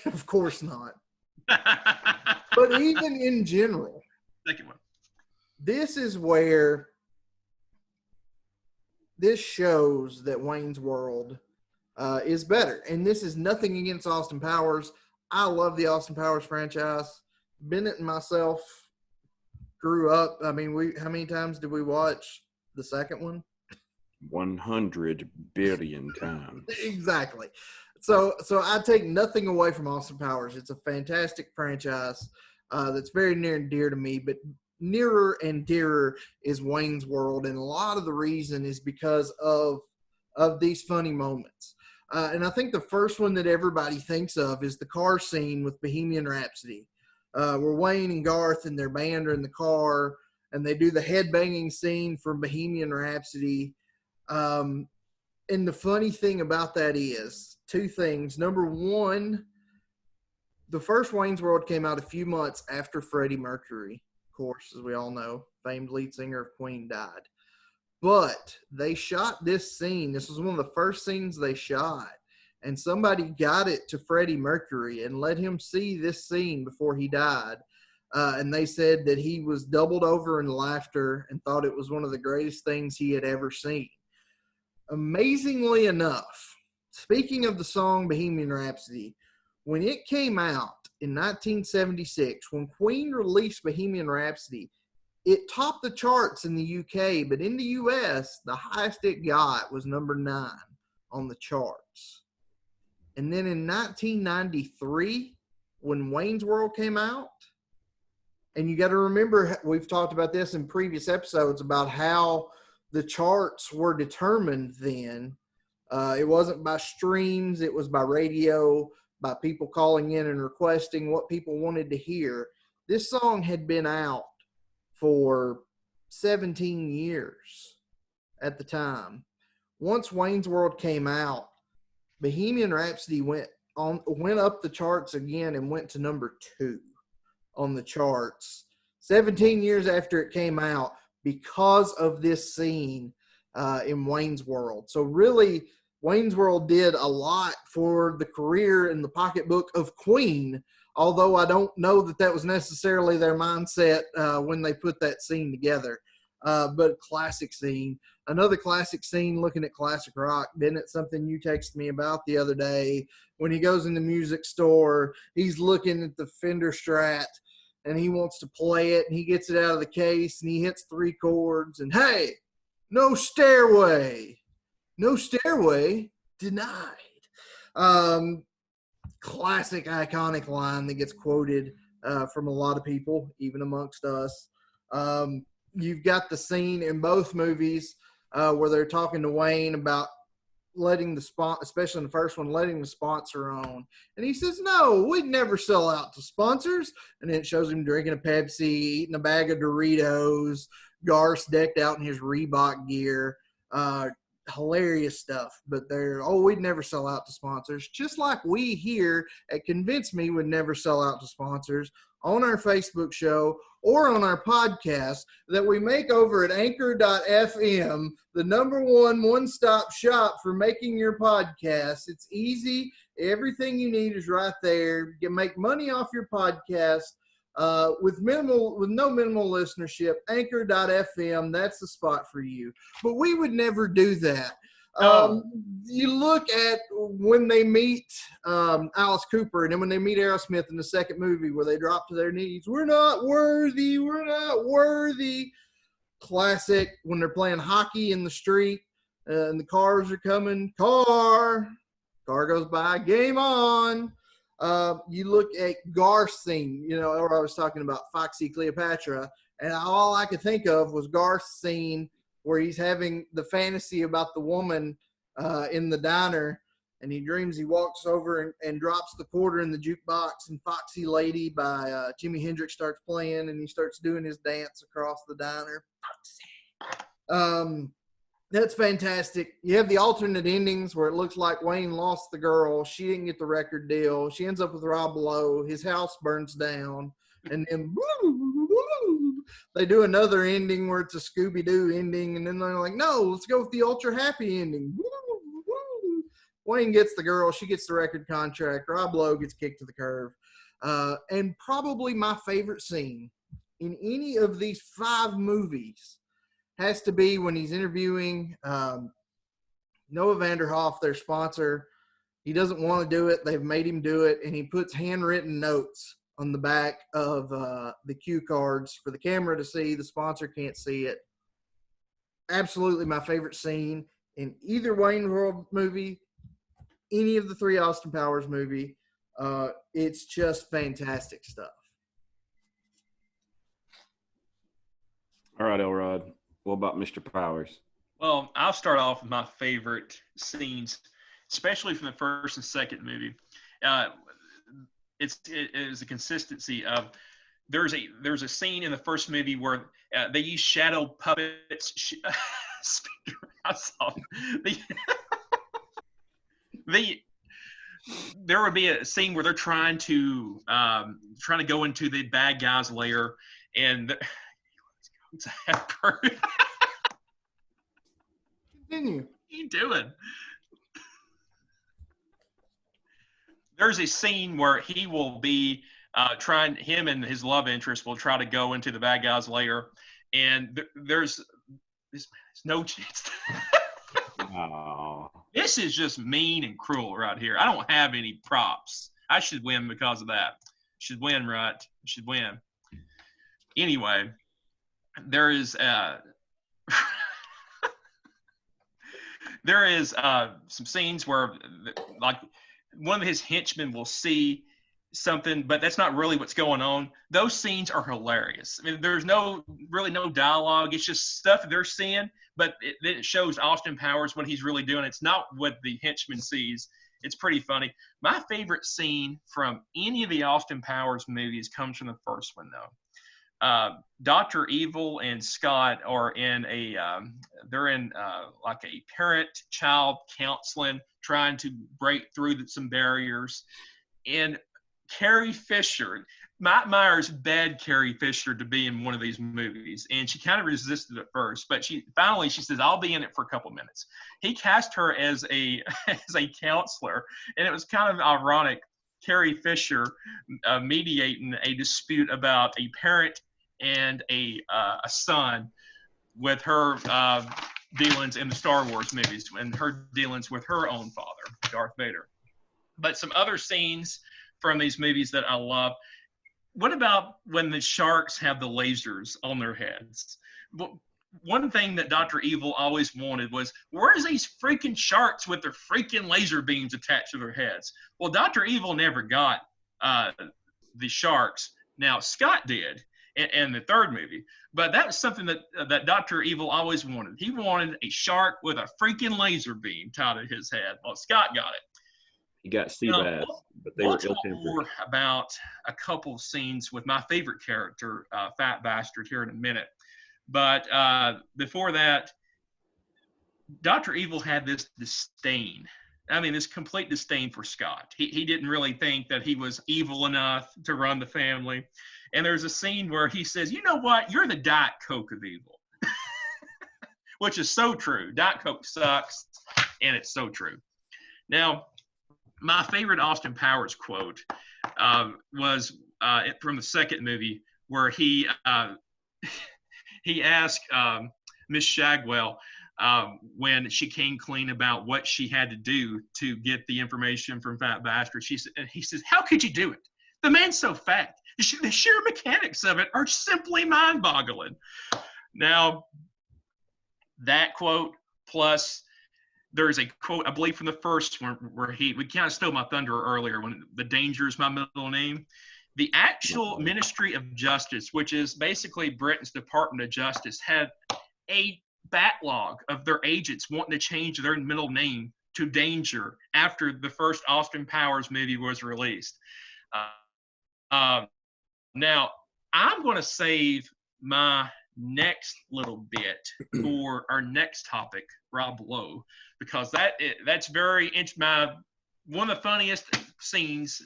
of course not. But even in general, Second one. This is where this shows that Wayne's World is better. And this is nothing against Austin Powers. I love the Austin Powers franchise. Bennett and myself grew up. I mean, how many times did we watch the second one? 100 billion times. Exactly. So I take nothing away from Austin Powers. It's a fantastic franchise that's very near and dear to me, but nearer and dearer is Wayne's World, and a lot of the reason is because of these funny moments. And I think the first one that everybody thinks of is the car scene with Bohemian Rhapsody, where Wayne and Garth and their band are in the car, and they do the headbanging scene from Bohemian Rhapsody. And the funny thing about that is two things. Number one, the first Wayne's World came out a few months after Freddie Mercury, of course, as we all know, famed lead singer of Queen, died. But they shot this scene. This was one of the first scenes they shot. And somebody got it to Freddie Mercury and let him see this scene before he died. And they said that he was doubled over in laughter and thought it was one of the greatest things he had ever seen. Amazingly enough, speaking of the song Bohemian Rhapsody, when it came out in 1976, when Queen released Bohemian Rhapsody, it topped the charts in the UK, but in the US, the highest it got was number 9 on the charts. And then in 1993, when Wayne's World came out, and you got to remember, we've talked about this in previous episodes about how the charts were determined then. It wasn't by streams, it was by radio, by people calling in and requesting what people wanted to hear. This song had been out for 17 years at the time. Once Wayne's World came out, Bohemian Rhapsody went up the charts again and went to number 2 on the charts 17 years after it came out because of this scene in Wayne's World. So really, Wayne's World did a lot for the career and the pocketbook of Queen, although I don't know that was necessarily their mindset when they put that scene together. But classic scene. Another classic scene, looking at classic rock, Bennett, something you texted me about the other day. When he goes in the music store, he's looking at the Fender Strat, and he wants to play it, and he gets it out of the case, and he hits 3 chords, and hey, no stairway. No stairway denied. Classic, iconic line that gets quoted from a lot of people, even amongst us. You've got the scene in both movies where they're talking to Wayne about letting especially in the first one, letting the sponsor on. And he says, no, we'd never sell out to sponsors. And then it shows him drinking a Pepsi, eating a bag of Doritos, Garth's decked out in his Reebok gear. Hilarious stuff. But we'd never sell out to sponsors. Just like we here at Convince Me would never sell out to sponsors on our Facebook show or on our podcast that we make over at anchor.fm, the number one-stop shop for making your podcast. It's easy. Everything you need is right there. You can make money off your podcast with no minimal listenership. Anchor.fm, that's the spot for you. But we would never do that. You look at when they meet Alice Cooper, and then when they meet Aerosmith in the second movie where they drop to their knees, we're not worthy. Classic when they're playing hockey in the street and the cars are coming. Car goes by, game on. You look at Garth's scene, or I was talking about Foxy Cleopatra, and all I could think of was Garth's scene where he's having the fantasy about the woman in the diner, and he dreams he walks over and drops the quarter in the jukebox, and Foxy Lady by Jimi Hendrix starts playing, and he starts doing his dance across the diner. That's fantastic. You have the alternate endings where it looks like Wayne lost the girl. She didn't get the record deal. She ends up with Rob Lowe. His house burns down. And then they do another ending where it's a Scooby-Doo ending. And then they're like, no, let's go with the ultra happy ending. Wayne gets the girl. She gets the record contract. Rob Lowe gets kicked to the curb. And probably my favorite scene in any of these 5 movies has to be when he's interviewing Noah Vanderhoff, their sponsor. He doesn't want to do it. They've made him do it. And he puts handwritten notes on the back of the cue cards for the camera to see. The sponsor can't see it. Absolutely my favorite scene in either Wayne World movie, any of the 3 Austin Powers movie. It's just fantastic stuff. All right, Elrod. What about Mr. Powers? Well, I'll start off with my favorite scenes, especially from the first and second movie. It is a consistency of there's a scene in the first movie where they use shadow puppets. I saw there would be a scene where they're trying to go into the bad guy's lair, and Continue. What are you doing? There's a scene where he will be him and his love interest will try to go into the bad guy's lair, and there's no chance. Oh. This is just mean and cruel right here. I don't have any props. I should win because of that. Should win, right? Should win. Anyway, there is some scenes where, like, one of his henchmen will see something, but that's not really what's going on. Those scenes are hilarious. I mean, there's really no dialogue. It's just stuff they're seeing, but it shows Austin Powers what he's really doing. It's not what the henchman sees. It's pretty funny. My favorite scene from any of the Austin Powers movies comes from the first one, though. Dr. Evil and Scott are in like a parent-child counseling, trying to break through some barriers. And Carrie Fisher, Mike Myers begged Carrie Fisher to be in one of these movies, and she kind of resisted at first, but she says, I'll be in it for a couple minutes. He cast her as a counselor, and it was kind of ironic. Carrie Fisher mediating a dispute about a parent and a son with her dealings in the Star Wars movies and her dealings with her own father, Darth Vader. But some other scenes from these movies that I love. What about when the sharks have the lasers on their heads? One thing that Dr. Evil always wanted was, where's these freaking sharks with their freaking laser beams attached to their heads? Well, Dr. Evil never got the sharks. Now, Scott did. in the third movie. But that was something that Dr. Evil always wanted. He wanted a shark with a freaking laser beam tied to his head. Well, Scott got it. He got sea bass, but they We'll were talk ill-tempered. more about a couple of scenes with my favorite character, Fat Bastard, here in a minute. But before that, Dr. Evil had this disdain. I mean, this complete disdain for Scott. He didn't really think that he was evil enough to run the family. And there's a scene where he says, you know what? You're the Diet Coke of evil. Which is so true. Diet Coke sucks, and it's so true. Now, my favorite Austin Powers quote was from the second movie, where he asked Miss Shagwell when she came clean about what she had to do to get the information from Fat Bastard. He says, how could you do it? The man's so fat. The sheer mechanics of it are simply mind-boggling. Now, that quote, plus there's a quote, I believe, from the first one where we kind of stole my thunder earlier when the danger is my middle name. The actual Ministry of Justice, which is basically Britain's Department of Justice, had a backlog of their agents wanting to change their middle name to Danger after the first Austin Powers movie was released. Now, I'm going to save my next little bit for our next topic, Rob Lowe, because that's one of the funniest scenes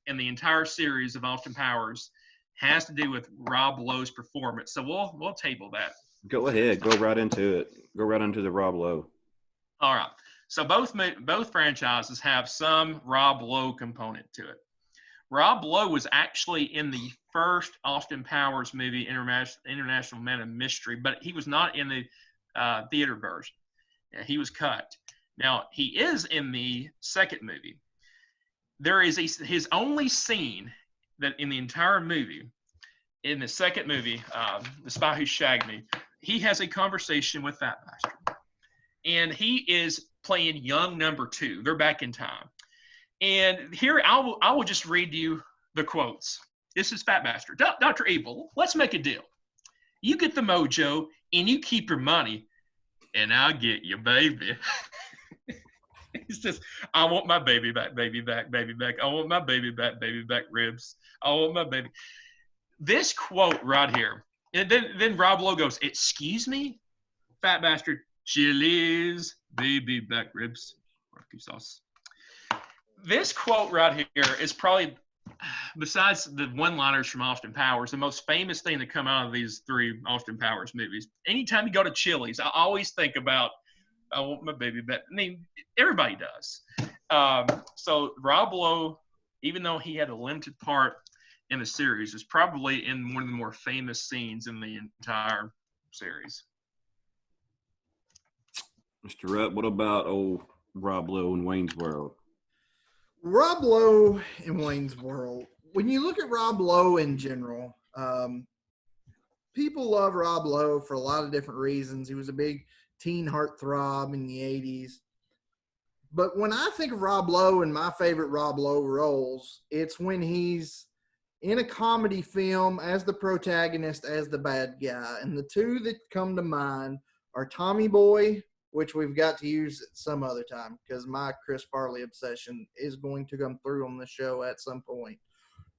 in the entire series of Austin Powers has to do with Rob Lowe's performance. So we'll table that. Go ahead. Go right into it. Go right into the Rob Lowe. All right. So both franchises have some Rob Lowe component to it. Rob Lowe was actually in the first Austin Powers movie, International Man of Mystery, but he was not in the theater version. He was cut. Now, he is in the second movie. There is his only scene that in the entire movie, in the second movie, The Spy Who Shagged Me, he has a conversation with Fat Bastard. And he is playing young number 2. They're back in time. And here, I will just read you the quotes. This is Fat Bastard. Dr. Evil, let's make a deal. You get the mojo, and you keep your money, and I'll get your baby. He says, I want my baby back, baby back, baby back. I want my baby back ribs. I want my baby. This quote right here. And then Rob Lowe goes, excuse me, Fat Bastard, chilies, baby back ribs, barbecue sauce. This quote right here is probably, besides the one-liners from Austin Powers, the most famous thing to come out of these 3 Austin Powers movies. Anytime you go to Chili's, I always think about, I want my baby back. I mean, everybody does. So Rob Lowe, even though he had a limited part in the series, is probably in one of the more famous scenes in the entire series. Mr. Rupp, what about old Rob Lowe in Wayne's World? Rob Lowe in Wayne's World. When you look at Rob Lowe in general, people love Rob Lowe for a lot of different reasons. He was a big teen heartthrob in the 80s. But when I think of Rob Lowe and my favorite Rob Lowe roles, it's when he's in a comedy film as the protagonist, as the bad guy. And the 2 that come to mind are Tommy Boy, which we've got to use at some other time because my Chris Farley obsession is going to come through on the show at some point.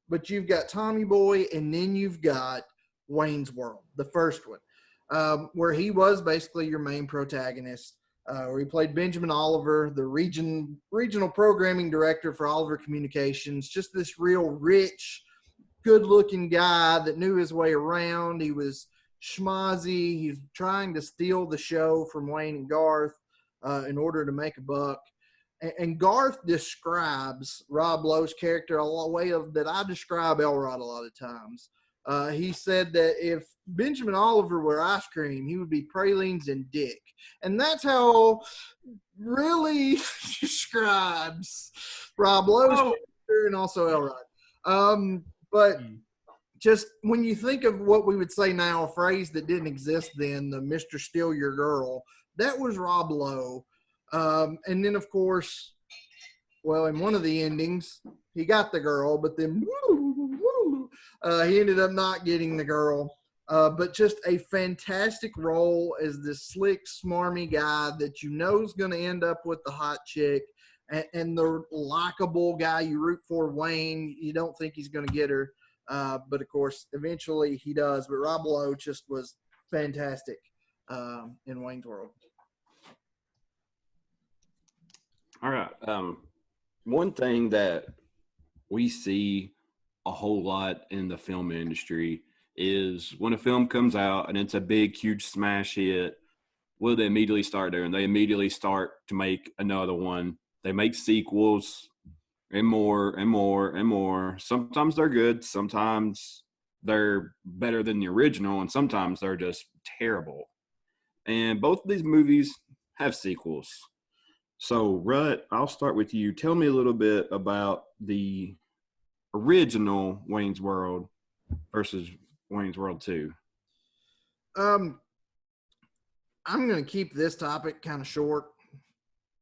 But you've got Tommy Boy, and then you've got Wayne's World, the first one, where he was basically your main protagonist, where he played Benjamin Oliver, the regional programming director for Oliver Communications, just this real rich, good-looking guy that knew his way around. He was schmozzy. He's trying to steal the show from Wayne and Garth in order to make a buck. And Garth describes Rob Lowe's character a way that I describe Elrod a lot of times. He said that if Benjamin Oliver were ice cream, he would be pralines and dick. And that's how really describes Rob Lowe's character and also Elrod. But just when you think of what we would say now, a phrase that didn't exist then, the Mr. Steal Your Girl, that was Rob Lowe. And then, of course, well, in one of the endings, he got the girl, but then He ended up not getting the girl. But just a fantastic role as this slick, smarmy guy that you know is going to end up with the hot chick, and the likable guy you root for, Wayne. You don't think he's going to get her, but of course, eventually he does. But Rob Lowe just was fantastic in Wayne's World. All right. One thing that we see a whole lot in the film industry is when a film comes out and it's a big, huge smash hit, what do they immediately start doing? They immediately start to make another one. They make sequels and more and more and more. Sometimes they're good. Sometimes they're better than the original. And sometimes they're just terrible. And both of these movies have sequels. So, Rut, I'll start with you. Tell me a little bit about the original Wayne's World versus Wayne's World 2. I'm going to keep this topic kind of short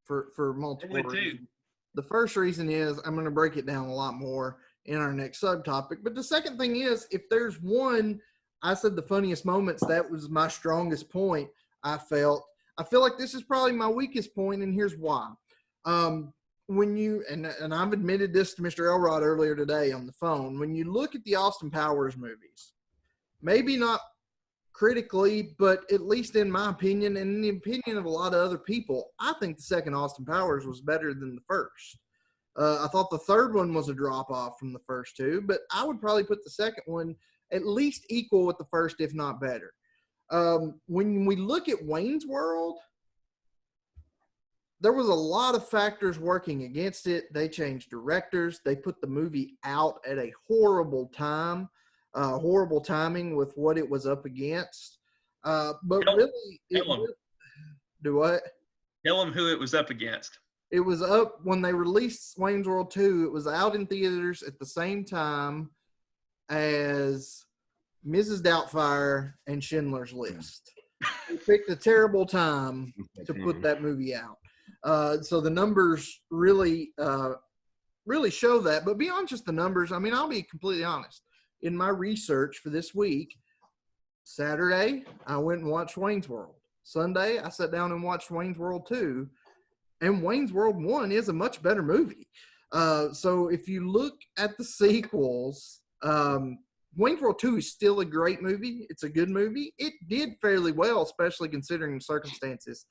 for multiple reasons. The first reason is I'm going to break it down a lot more in our next subtopic. But the second thing is, if there's one, I said the funniest moments, that was my strongest point. I feel like this is probably my weakest point, and here's why. When you, and I've admitted this to Mr. Elrod earlier today on the phone, when you look at the Austin Powers movies, maybe not critically, but at least in my opinion, and in the opinion of a lot of other people, I think the second Austin Powers was better than the first. I thought the third one was a drop-off from the first two, but I would probably put the second one at least equal with the first, if not better. When we look at Wayne's World, there was a lot of factors working against it. They changed directors. They put the movie out at a horrible time, horrible timing with what it was up against. But really, do what? Tell them who it was up against. It was up when they released Wayne's World 2. It was out in theaters at the same time as Mrs. Doubtfire and Schindler's List. They picked a terrible time to put that movie out. So the numbers really show that. But beyond just the numbers, I mean, I'll be completely honest. In my research for this week, Saturday, I went and watched Wayne's World. Sunday, I sat down and watched Wayne's World 2. And Wayne's World 1 is a much better movie. So if you look at the sequels, Wayne's World 2 is still a great movie. It's a good movie. It did fairly well, especially considering the circumstances.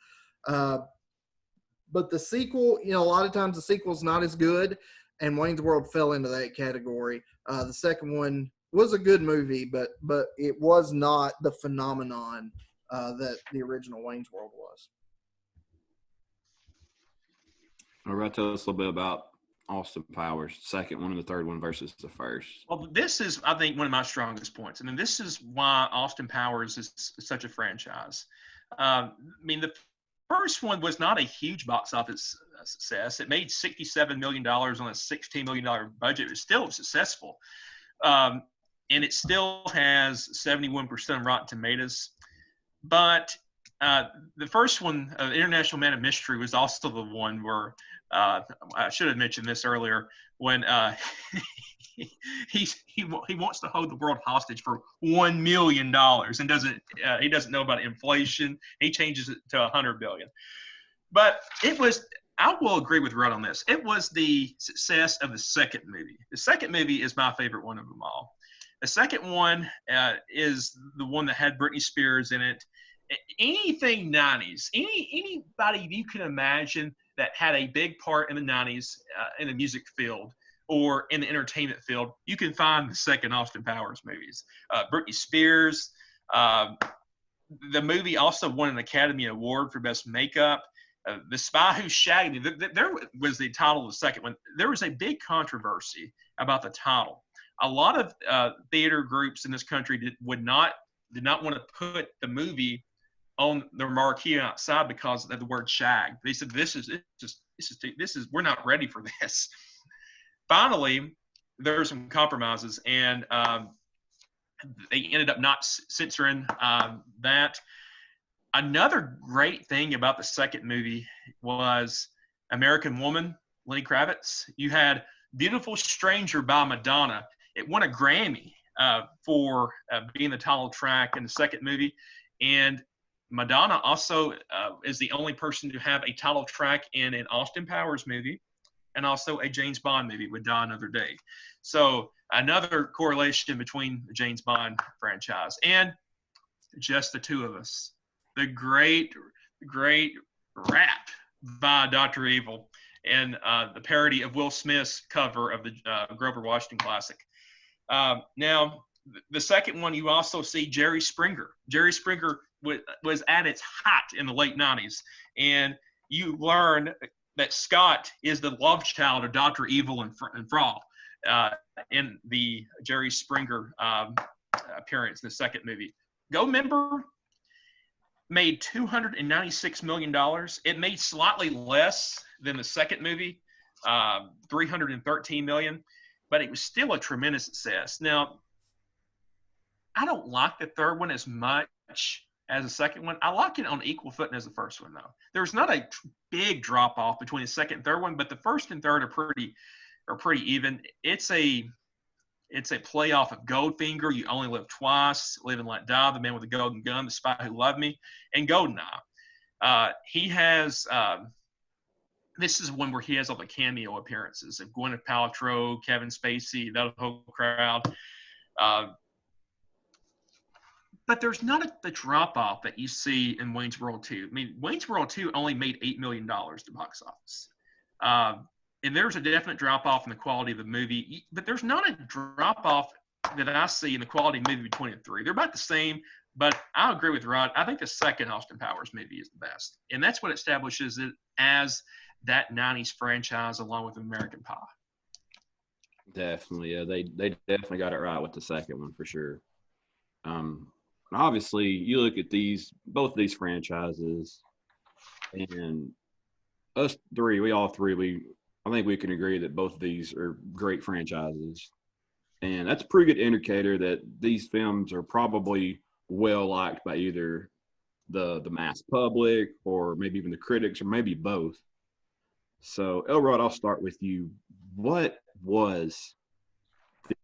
But the sequel, a lot of times the sequel's not as good, and Wayne's World fell into that category. The second one was a good movie, but it was not the phenomenon that the original Wayne's World was. All right, tell us a little bit about Austin Powers, second one and the third one versus the first. Well, this is, I think, one of my strongest points. I mean, this is why Austin Powers is such a franchise. I mean, the first one was not a huge box office success. It made $67 million on a $16 million budget. It was still successful. And it still has 71% Rotten Tomatoes. But the first one, International Man of Mystery, was also the one where I should have mentioned this earlier, when he wants to hold the world hostage for $1 million and he doesn't know about inflation. He changes it to $100 billion. But it was, I will agree with Rudd on this. It was the success of the second movie. The second movie is my favorite one of them all. The second one is the one that had Britney Spears in it. Anything 90s, anybody you can imagine that had a big part in the 90s in the music field or in the entertainment field, you can find the second Austin Powers movies. Britney Spears. The movie also won an Academy Award for Best Makeup. The Spy Who Shagged Me, there was the title of the second one. There was a big controversy about the title. A lot of theater groups in this country did not want to put the movie on their marquee outside because of the word shag. They said, we're not ready for this. Finally, there were some compromises, and they ended up not censoring that. Another great thing about the second movie was American Woman, Lenny Kravitz. You had Beautiful Stranger by Madonna. It won a Grammy for being the title track in the second movie. And Madonna also is the only person to have a title track in an Austin Powers movie and also a James Bond movie with Die Another Day. So another correlation between the James Bond franchise and just the two of us. The great rap by Dr. Evil and the parody of Will Smith's cover of the Grover Washington classic. Now, the second one, you also see Jerry Springer. Jerry Springer was at its height in the late 90s. And you learn that Scott is the love child of Dr. Evil and Frog in the Jerry Springer appearance in the second movie. Goldmember made $296 million. It made slightly less than the second movie, $313 million, but it was still a tremendous success. Now, I don't like the third one as much as the second one. I like it on equal footing as the first one, though. There's not a big drop off between the second and third one, but the first and third are pretty even. It's a play off of Goldfinger, You Only Live Twice, Live and Let Die, The Man with the Golden Gun, The Spy Who Loved Me, and Goldeneye. He has this is one where he has all the cameo appearances of Gwyneth Paltrow, Kevin Spacey, that whole crowd. But there's not the drop-off that you see in Wayne's World 2. I mean, Wayne's World 2 only made $8 million at the box office. And there's a definite drop-off in the quality of the movie. But there's not a drop-off that I see in the quality of the movie between the three. They're about the same, but I agree with Rod. I think the second Austin Powers movie is the best. And that's what establishes it as that 90s franchise along with American Pie. Definitely, yeah. They definitely got it right with the second one for sure. Obviously, you look at both of these franchises, and us three, I think we can agree that both of these are great franchises. And that's a pretty good indicator that these films are probably well liked by either the mass public or maybe even the critics or maybe both. So, Elrod, I'll start with you. What was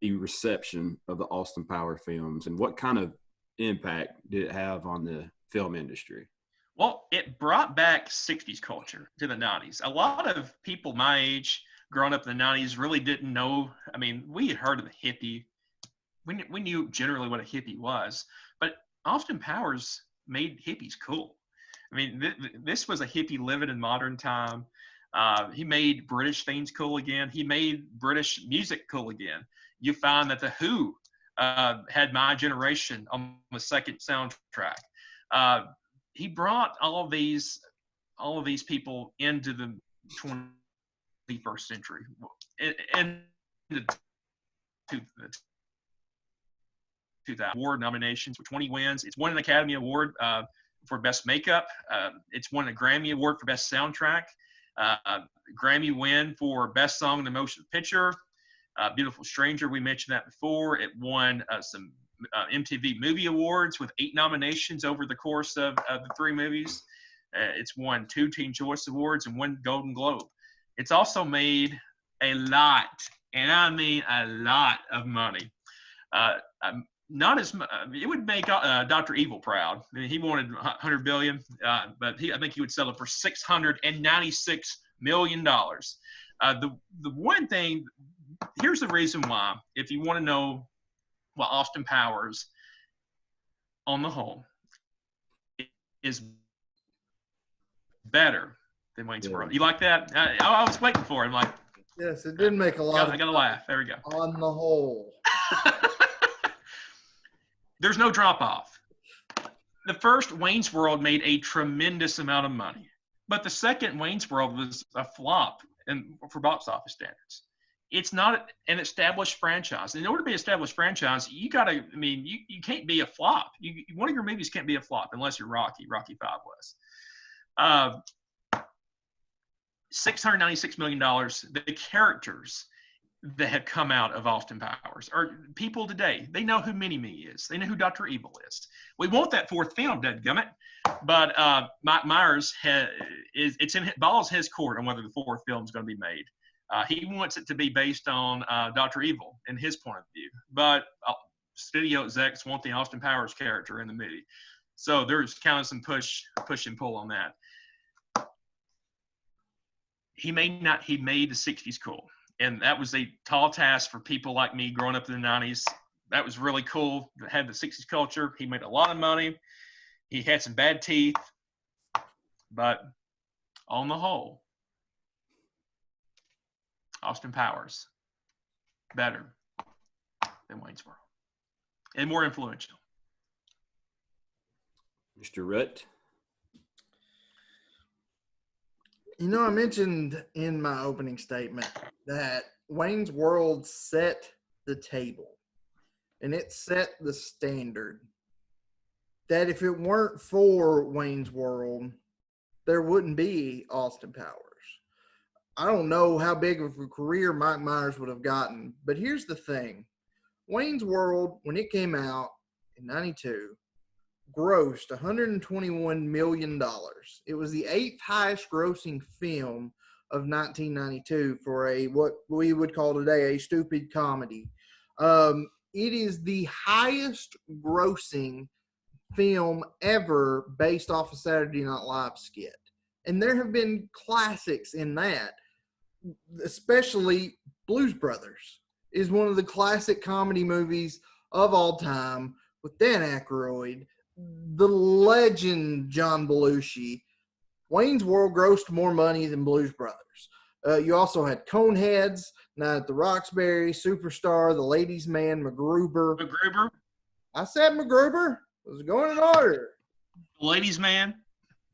the reception of the Austin Power films, and what kind of impact did it have on the film industry? Well, it brought back 60s culture to the 90s. A lot of people my age growing up in the 90s really didn't know. I mean, we had heard of the hippie. We knew generally what a hippie was, but Austin Powers made hippies cool. I mean, this was a hippie living in modern time. He made British things cool again. He made British music cool again. You find that The Who had My Generation on the second soundtrack. He brought all of these people into the 21st century and the 2000 award nominations with 20 wins. It's won an Academy Award for Best Makeup. It's won a Grammy Award for Best Soundtrack. Grammy win for Best Song in the Motion Picture. Beautiful Stranger, we mentioned that before. It won some MTV Movie Awards with 8 nominations over the course of the 3 movies. It's won 2 Teen Choice Awards and 1 Golden Globe. It's also made a lot, and I mean a lot of money. Not as much. It would make Dr. Evil proud. I mean, he wanted $100 billion, but I think he would sell it for $696 million. The one thing, here's the reason why. If you want to know why Austin Powers, on the whole, is better than Wayne's World. You like that? I was waiting for it. I'm like, yes, it did make a lot. I got to laugh. There we go. On the whole. There's no drop off. The first Wayne's World made a tremendous amount of money, but the second Wayne's World was a flop for box office standards. It's not an established franchise. In order to be an established franchise, you got to, I mean, you can't be a flop. One of your movies can't be a flop unless you're Rocky. Rocky 5 was. $696 million. The characters that have come out of Austin Powers are people today. They know who Mini-Me is. They know who Dr. Evil is. We want that 4th film, dadgummit. But Mike Myers it's in Ball's his court on whether the 4th film is going to be made. He wants it to be based on Dr. Evil in his point of view, but studio execs want the Austin Powers character in the movie. So there's kind of some push and pull on that. He made the 60s cool. And that was a tall task for people like me growing up in the 90s. That was really cool. It had the 60s culture. He made a lot of money. He had some bad teeth. But on the whole, Austin Powers, better than Wayne's World. And more influential. Mr. Rutt? You know, I mentioned in my opening statement that Wayne's World set the table, and it set the standard that if it weren't for Wayne's World, there wouldn't be Austin Powers. I don't know how big of a career Mike Myers would have gotten, but here's the thing. Wayne's World, when it came out in 92, grossed $121 million. It was the 8th highest grossing film of 1992 for what we would call today a stupid comedy. It is the highest grossing film ever based off a Saturday Night Live skit. And there have been classics in that, especially Blues Brothers is one of the classic comedy movies of all time with Dan Aykroyd, the legend John Belushi. Wayne's World grossed more money than Blues Brothers. You also had Coneheads, Night at the Roxbury, Superstar, The Ladies' Man, MacGruber. MacGruber? I said MacGruber. It was going in order. The Ladies' Man?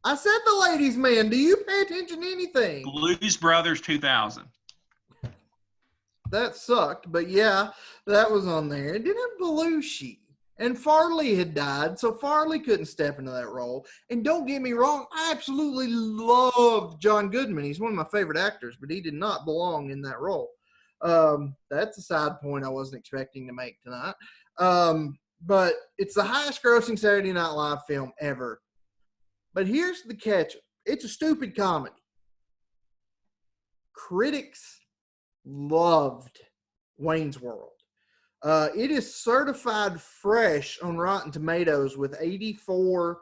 I said The Ladies' Man. Do you pay attention to anything? Blues Brothers 2000. That sucked, but yeah, that was on there. It didn't have Belushi. And Farley had died, so Farley couldn't step into that role. And don't get me wrong, I absolutely love John Goodman. He's one of my favorite actors, but he did not belong in that role. That's a side point I wasn't expecting to make tonight. But it's the highest grossing Saturday Night Live film ever. But here's the catch. It's a stupid comedy. Critics loved Wayne's World. It is certified fresh on Rotten Tomatoes with 84%.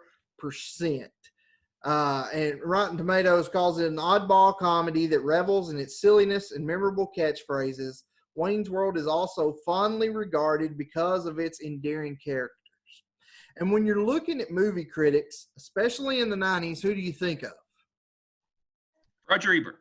And Rotten Tomatoes calls it an oddball comedy that revels in its silliness and memorable catchphrases. Wayne's World is also fondly regarded because of its endearing characters. And when you're looking at movie critics, especially in the 90s, who do you think of? Roger Ebert.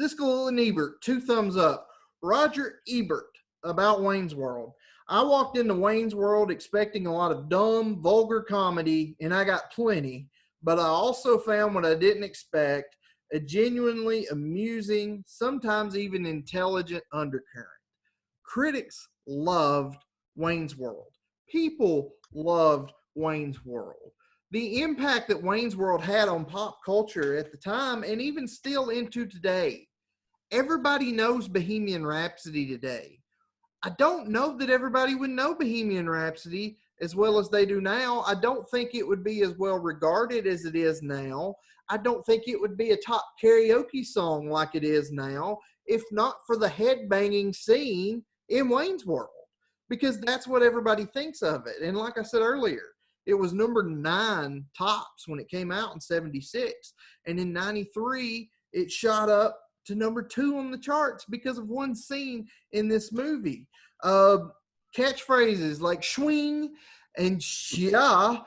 Siskel and Ebert, 2 thumbs up. Roger Ebert about Wayne's World. I walked into Wayne's World expecting a lot of dumb, vulgar comedy, and I got plenty. But I also found what I didn't expect, a genuinely amusing, sometimes even intelligent undercurrent. Critics loved Wayne's World. People loved Wayne's World. The impact that Wayne's World had on pop culture at the time and even still into today. Everybody knows Bohemian Rhapsody today. I don't know that everybody would know Bohemian Rhapsody as well as they do now. I don't think it would be as well regarded as it is now. I don't think it would be a top karaoke song like it is now, if not for the headbanging scene in Wayne's World, because that's what everybody thinks of it. And like I said earlier, it was number 9 tops when it came out in 76. And in 93, it shot up to number 2 on the charts because of one scene in this movie. Catchphrases like swing and yeah,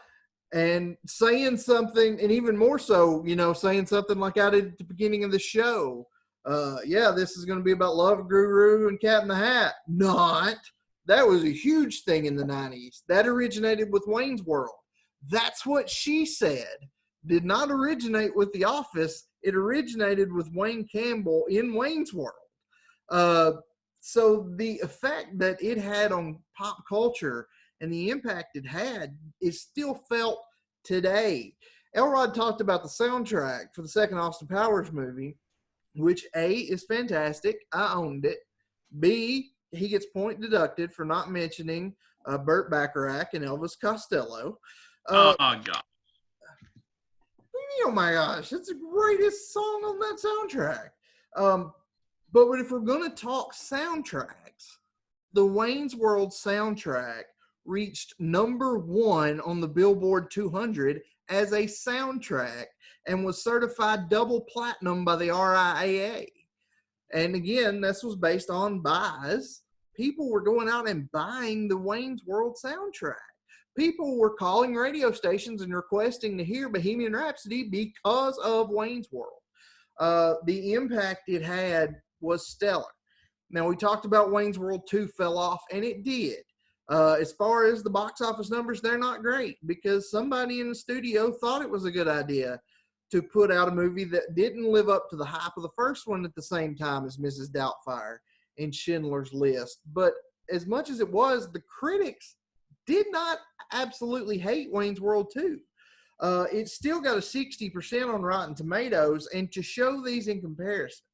and saying something, and even more so, saying something like I did at the beginning of the show. Yeah, this is going to be about Love Guru and Cat in the Hat. Not. That was a huge thing in the 90s. That originated with Wayne's World. That's what she said. Did not originate with The Office. It originated with Wayne Campbell in Wayne's World. So the effect that it had on pop culture and the impact it had is still felt today. Elrod talked about the soundtrack for the second Austin Powers movie, which A, is fantastic. I owned it. B, he gets point deducted for not mentioning Burt Bacharach and Elvis Costello. Oh, God. Oh, my gosh. It's the greatest song on that soundtrack. But if we're going to talk soundtracks, the Wayne's World soundtrack reached #1 on the Billboard 200 as a soundtrack and was certified double platinum by the RIAA. And again, this was based on buys. People were going out and buying the Wayne's World soundtrack. People were calling radio stations and requesting to hear Bohemian Rhapsody because of Wayne's World. The impact it had was stellar. Now, we talked about Wayne's World 2 fell off, and it did. As far as the box office numbers, they're not great because somebody in the studio thought it was a good idea to put out a movie that didn't live up to the hype of the first one at the same time as Mrs. Doubtfire and Schindler's List. But as much as it was, the critics did not absolutely hate Wayne's World 2. It still got a 60% on Rotten Tomatoes, and to show these in comparison,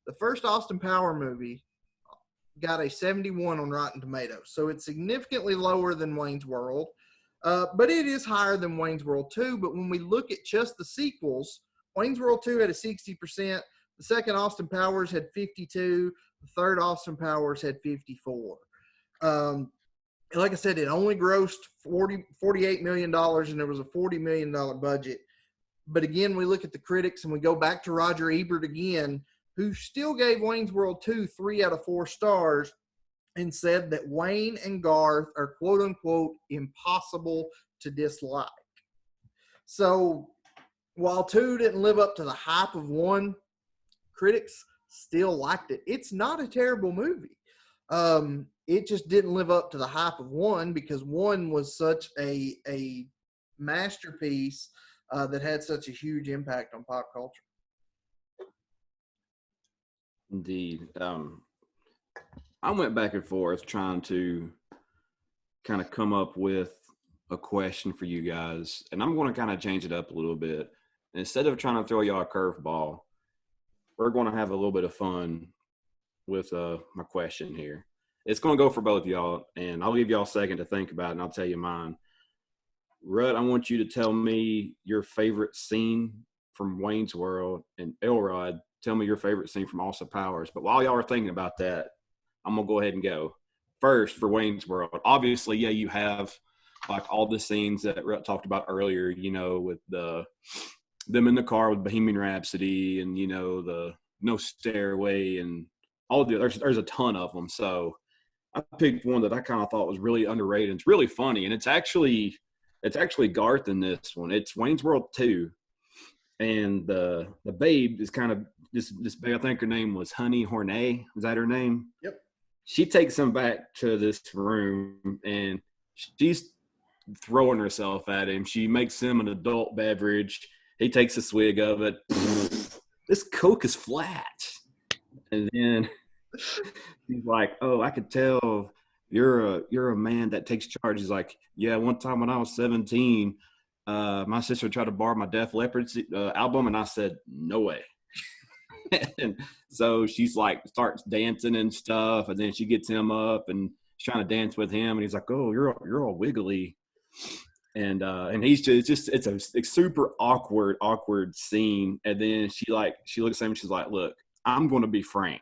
the first Austin Power movie got a 71 on Rotten Tomatoes, so it's significantly lower than Wayne's World, but it is higher than Wayne's World 2. But when we look at just the sequels, Wayne's World 2 had a 60%, the second Austin Powers had 52, the third Austin Powers had 54. Like I said, it only grossed $48 million, and there was a $40 million budget. But again, we look at the critics, and we go back to Roger Ebert again, who still gave Wayne's World 2 3 out of 4 stars and said that Wayne and Garth are quote-unquote impossible to dislike. So while 2 didn't live up to the hype of 1, critics still liked it. It's not a terrible movie. It just didn't live up to the hype of 1 because 1 was such a masterpiece that had such a huge impact on pop culture. Indeed. I went back and forth trying to kind of come up with a question for you guys, and I'm going to kind of change it up a little bit. Instead of trying to throw y'all a curveball, we're going to have a little bit of fun with my question here. It's going to go for both of y'all, and I'll give y'all a second to think about it, and I'll tell you mine. Rudd, I want you to tell me your favorite scene from Wayne's World, and Elrod, tell me your favorite scene from Austin Powers. But while y'all are thinking about that, I'm going to go ahead and go. First, for Wayne's World, obviously, yeah, you have like all the scenes that Rudd talked about earlier, you know, with them in the car with Bohemian Rhapsody and, you know, the No Stairway and all the there's a ton of them. So I picked one that I kind of thought was really underrated. It's really funny, and it's actually Garth in this one. It's Wayne's World 2. And the babe is kind of this babe, I think her name was Honey Hornet. Is that her name? Yep. She takes him back to this room, and she's throwing herself at him. She makes him an adult beverage. He takes a swig of it. This Coke is flat. And then he's like, "Oh, I could tell you're a man that takes charge." He's like, "Yeah, one time when I was 17, my sister tried to borrow my Def Leppard album, and I said, no way." And so she's like, starts dancing and stuff, and then she gets him up and she's trying to dance with him, and he's like, "Oh, you're all wiggly," and he's just it's a super awkward scene. And then she looks at him and she's like, "Look, I'm going to be Frank,"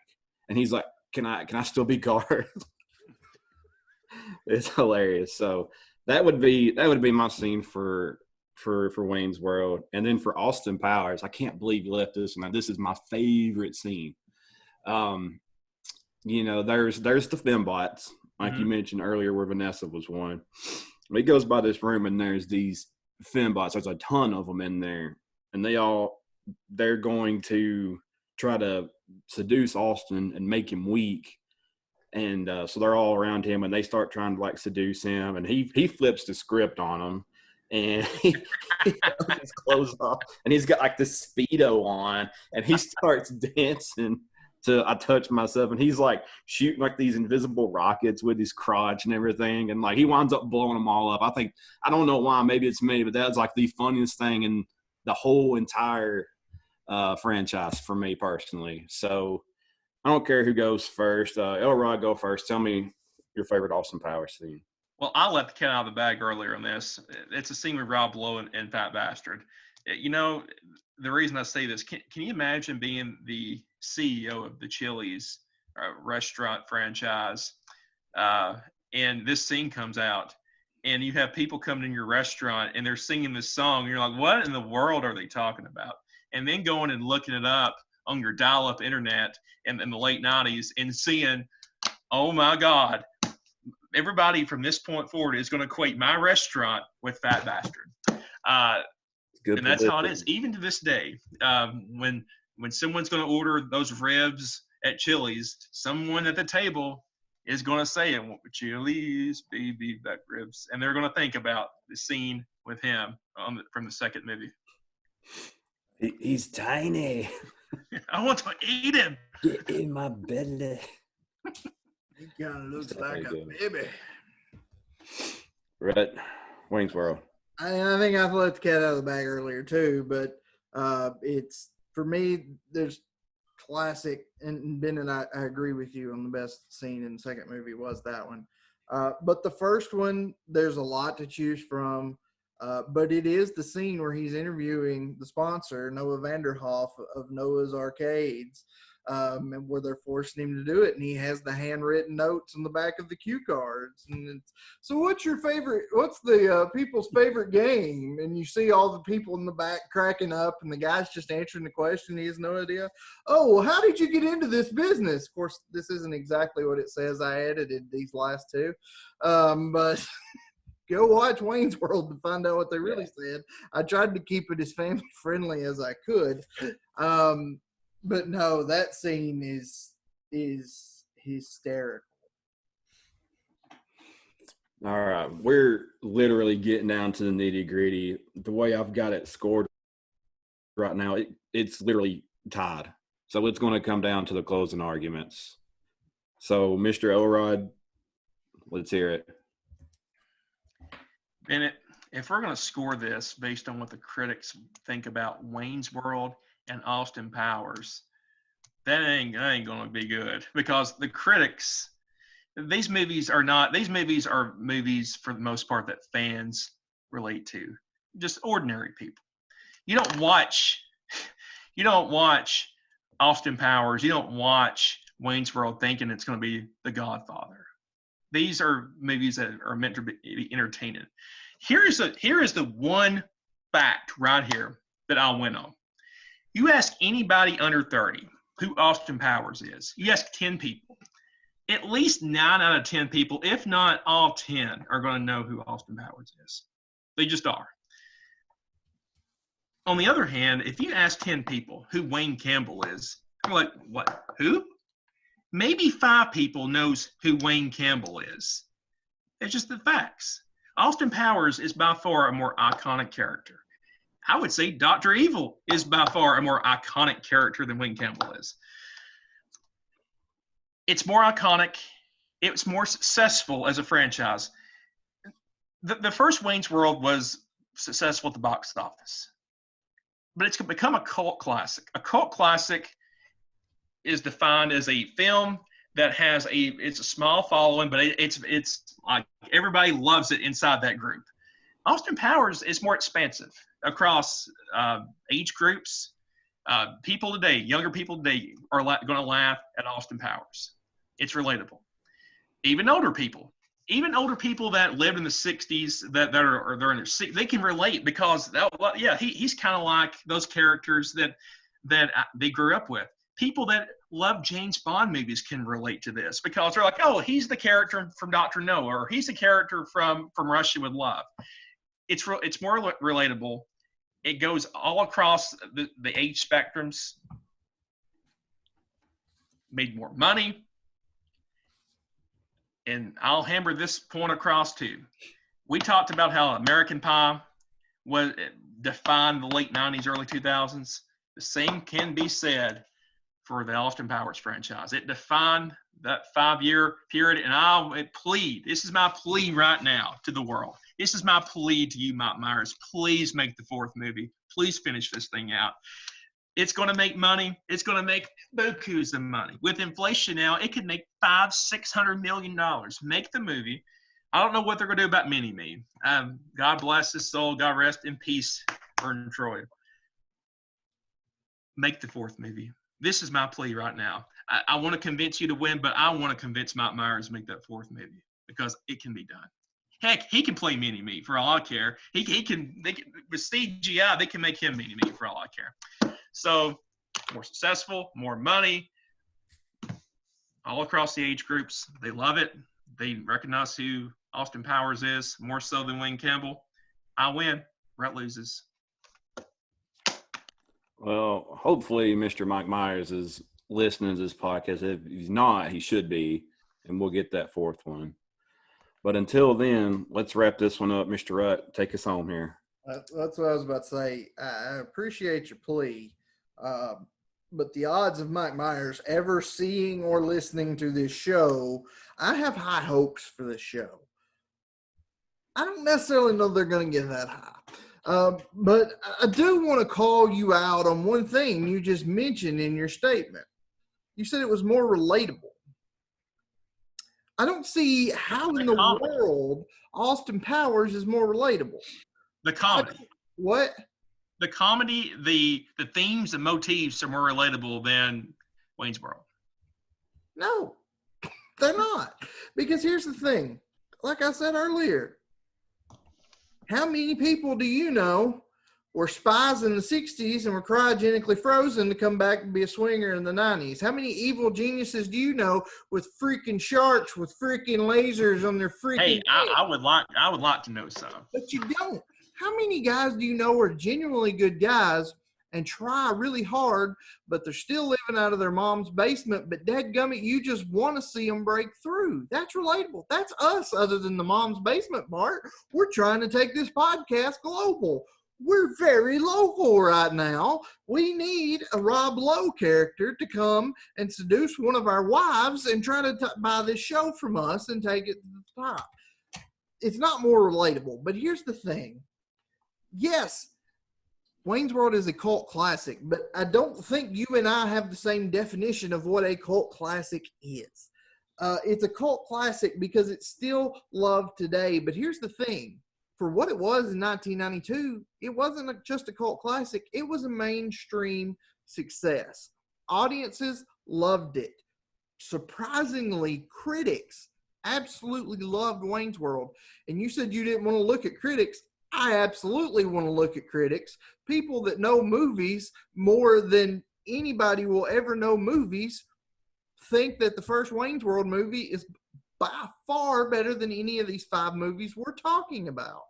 and he's like, "Can I still be Garth?" It's hilarious. So that would be my scene for Wayne's World. And then for Austin Powers, I can't believe you left this one. This is my favorite scene. You know, there's the fembots, like you mentioned earlier, where Vanessa was one. He goes by this room, and there's these fembots. There's a ton of them in there, and they're going to try to seduce Austin and make him weak. And so they're all around him, and they start trying to like seduce him, and he flips the script on them. And he takes his clothes off, and he's got like this Speedo on, and he starts dancing to "I Touch Myself," and he's like shooting like these invisible rockets with his crotch and everything, and like he winds up blowing them all up. I don't know why, maybe it's me, but that's like the funniest thing in the whole entire franchise for me personally. So I don't care who goes first. Elrod, go first. Tell me your favorite Austin Powers scene. Well, I let the cat out of the bag earlier on this. It's a scene with Rob Lowe and Fat Bastard. You know, the reason I say this, can you imagine being the CEO of the Chili's restaurant franchise. And this scene comes out, and you have people coming in your restaurant, and they're singing this song. And you're like, what in the world are they talking about? And then going and looking it up on your dial-up internet in the late 90s and seeing, oh my God, everybody from this point forward is going to equate my restaurant with Fat Bastard. And that's how it is, even to this day. When someone's going to order those ribs at Chili's, someone at the table is going to say it, Chili's baby back ribs, and they're going to think about the scene with him from the second movie. He's tiny. I want to eat him. Get in my belly. He kind of looks like a baby. Right, Wayne's World. I think I've let the cat out of the bag earlier too, but it's, for me, there's classic, and Ben and I agree with you on the best scene in the second movie was that one. But the first one, there's a lot to choose from, but it is the scene where he's interviewing the sponsor, Noah Vanderhoff of Noah's Arcades, and where they're forcing him to do it, and he has the handwritten notes on the back of the cue cards. And it's, so what's the people's favorite game? And you see all the people in the back cracking up, and the guy's just answering the question. He has no idea. Oh, well, how did you get into this business? Of course, this isn't exactly what it says. I edited these last two, but go watch Wayne's World to find out what they really said. I tried to keep it as family friendly as I could. But no, that scene is hysterical. All right, we're literally getting down to the nitty gritty. The way I've got it scored right now, it's literally tied. So it's going to come down to the closing arguments. So, Mr. Elrod, let's hear it. Bennett, if we're going to score this based on what the critics think about Wayne's World and Austin Powers, that ain't going to be good, because the critics, these movies are movies for the most part that fans relate to, just ordinary people. You don't watch Austin Powers, you don't watch Wayne's World thinking it's going to be The Godfather. These are movies that are meant to be entertaining. Here is the one fact right here that I'll win on. You ask anybody under 30 who Austin Powers is. You ask 10 people. At least 9 out of 10 people, if not all 10, are going to know who Austin Powers is. They just are. On the other hand, if you ask 10 people who Wayne Campbell is, I'm like, what? Who? Maybe 5 people knows who Wayne Campbell is. It's just the facts. Austin Powers is by far a more iconic character. I would say Dr. Evil is by far a more iconic character than Wayne Campbell is. It's more iconic. It's more successful as a franchise. The first Wayne's World was successful at the box office, but it's become a cult classic. A cult classic is defined as a film that has it's a small following, but it's like everybody loves it inside that group. Austin Powers is more expansive across age groups. People today, younger people today, are going to laugh at Austin Powers. It's relatable. Even older people that lived in the 60s, they're in their 60s, they can relate, because he's kind of like those characters that they grew up with. People that love James Bond movies can relate to this, because they're like, oh, he's the character from Dr. No, or he's the character from Russia with Love. It's more relatable. It goes all across the age spectrums. Made more money. And I'll hammer this point across too. We talked about how American Pie defined the late 90s, early 2000s. The same can be said for the Austin Powers franchise. It defined that 5-year period, and this is my plea right now to the world. This is my plea to you, Mike Myers. Please make the 4th movie. Please finish this thing out. It's going to make money. It's going to make bukus of money. With inflation now, it could make $500-600 million. Make the movie. I don't know what they're going to do about Mini-Me. God bless his soul. God rest in peace, Vernon Troy. Make the 4th movie. this is my plea right now. I want to convince you to win, but I want to convince Mike Myers to make that fourth movie because it can be done. Heck, he can play Mini-Me for all I care. They can with CGI, they can make him Mini-Me for all I care. So, more successful, more money, all across the age groups. They love it. They recognize who Austin Powers is, more so than Wayne Campbell. I win. Brett loses. Well, hopefully Mr. Mike Myers is listening to this podcast. If he's not, he should be, and we'll get that fourth one. But until then, let's wrap this one up. Mr. Rutt, take us home here. That's what I was about to say. I appreciate your plea, but the odds of Mike Myers ever seeing or listening to this show, I have high hopes for this show. I don't necessarily know they're going to get that high. But I do want to call you out on one thing you just mentioned in your statement. You said it was more relatable. I don't see how in the world Austin Powers is more relatable. The comedy. What? The comedy, the themes and motifs are more relatable than Wayne's World. No, they're not. Because here's the thing. Like I said earlier, how many people do you know were spies in the 60s and were cryogenically frozen to come back and be a swinger in the 90s? How many evil geniuses do you know with freaking sharks with freaking lasers on their freaking Hey, I would like to know some. But you don't. How many guys do you know are genuinely good guys and try really hard, but they're still living out of their mom's basement, but dadgummit, you just want to see them break through? That's relatable. That's us, other than the mom's basement part. We're trying to take this podcast global. We're very local right now. We need a Rob Lowe character to come and seduce one of our wives and try to buy this show from us and take it to the top. It's not more relatable, but here's the thing. Yes, Wayne's World is a cult classic, but I don't think you and I have the same definition of what a cult classic is. It's a cult classic because it's still loved today, but here's the thing. For what it was in 1992, it wasn't just a cult classic. It was a mainstream success. Audiences loved it. Surprisingly, critics absolutely loved Wayne's World. And you said you didn't want to look at critics. I absolutely want to look at critics. People that know movies more than anybody will ever know movies think that the first Wayne's World movie is by far better than any of these 5 movies we're talking about.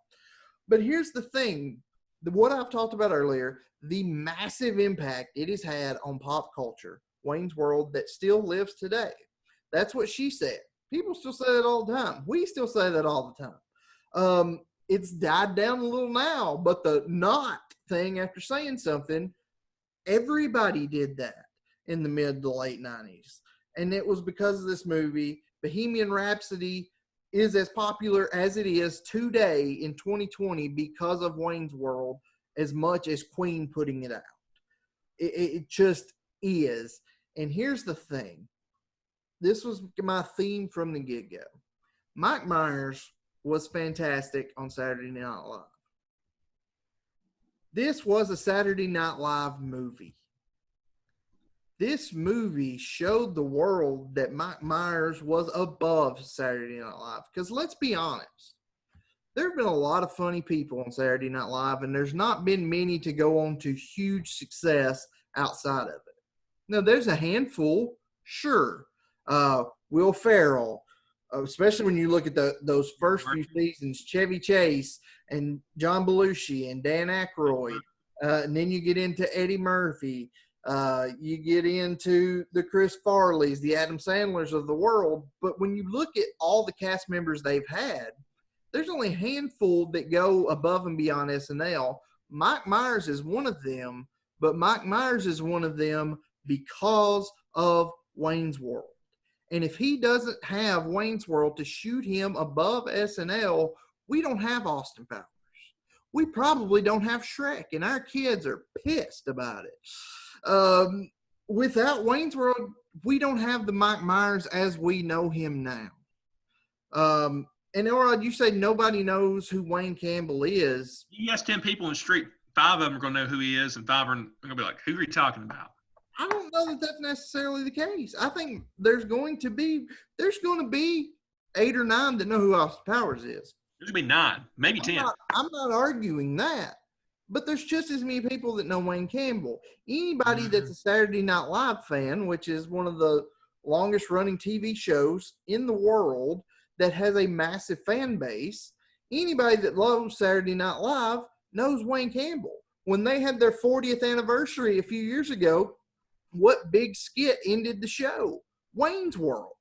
But here's the thing, what I've talked about earlier, the massive impact it has had on pop culture, Wayne's World, that still lives today. That's what she said. People still say that all the time. We still say that all the time. It's died down a little now, but the not thing after saying something, everybody did that in the mid to late 90s. And it was because of this movie. Bohemian Rhapsody is as popular as it is today in 2020 because of Wayne's World, as much as Queen putting it out. It just is. And here's the thing. This was my theme from the get-go. Mike Myers was fantastic on Saturday Night Live. This was a Saturday Night Live movie. This movie showed the world that Mike Myers was above Saturday Night Live. Because let's be honest, there have been a lot of funny people on Saturday Night Live, and there's not been many to go on to huge success outside of it. Now, there's a handful, sure. Will Ferrell, especially when you look at those first few seasons, Chevy Chase and John Belushi and Dan Aykroyd. And then you get into Eddie Murphy. You get into the Chris Farleys, the Adam Sandlers of the world. But when you look at all the cast members they've had, there's only a handful that go above and beyond SNL. Mike Myers is one of them, but Mike Myers is one of them because of Wayne's World. And if he doesn't have Wayne's World to shoot him above SNL, we don't have Austin Powers. We probably don't have Shrek, and our kids are pissed about it. Without Wayne's World, we don't have the Mike Myers as we know him now. And Elrod, you say nobody knows who Wayne Campbell is. You ask 10 people in the street, 5 of them are going to know who he is, and 5 are going to be like, who are you talking about? I don't know that that's necessarily the case. I think there's going to be 8 or 9 that know who Austin Powers is. There's gonna be 9, maybe 10. I'm not arguing that, but there's just as many people that know Wayne Campbell. Anybody that's a Saturday Night Live fan, which is one of the longest running TV shows in the world that has a massive fan base, anybody that loves Saturday Night Live knows Wayne Campbell. When they had their 40th anniversary a few years ago, what big skit ended the show? Wayne's World.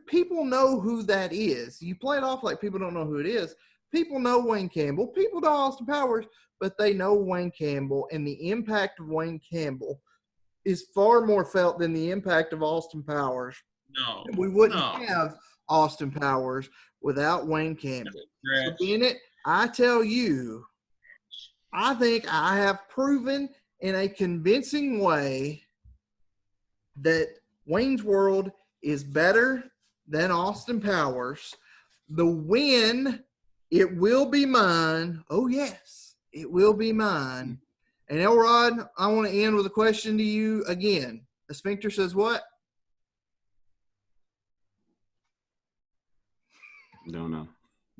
People know who that is. You play it off like people don't know who it is. People know Wayne Campbell. People know Austin Powers, but they know Wayne Campbell, and the impact of Wayne Campbell is far more felt than the impact of Austin Powers. No, we wouldn't have Austin Powers without Wayne Campbell. So in it, I tell you, I think I have proven in a convincing way that Wayne's World is better than Austin Powers. The win, it will be mine. Oh, yes, it will be mine. And Elrod, I want to end with a question to you again. The sphincter says what? Don't know.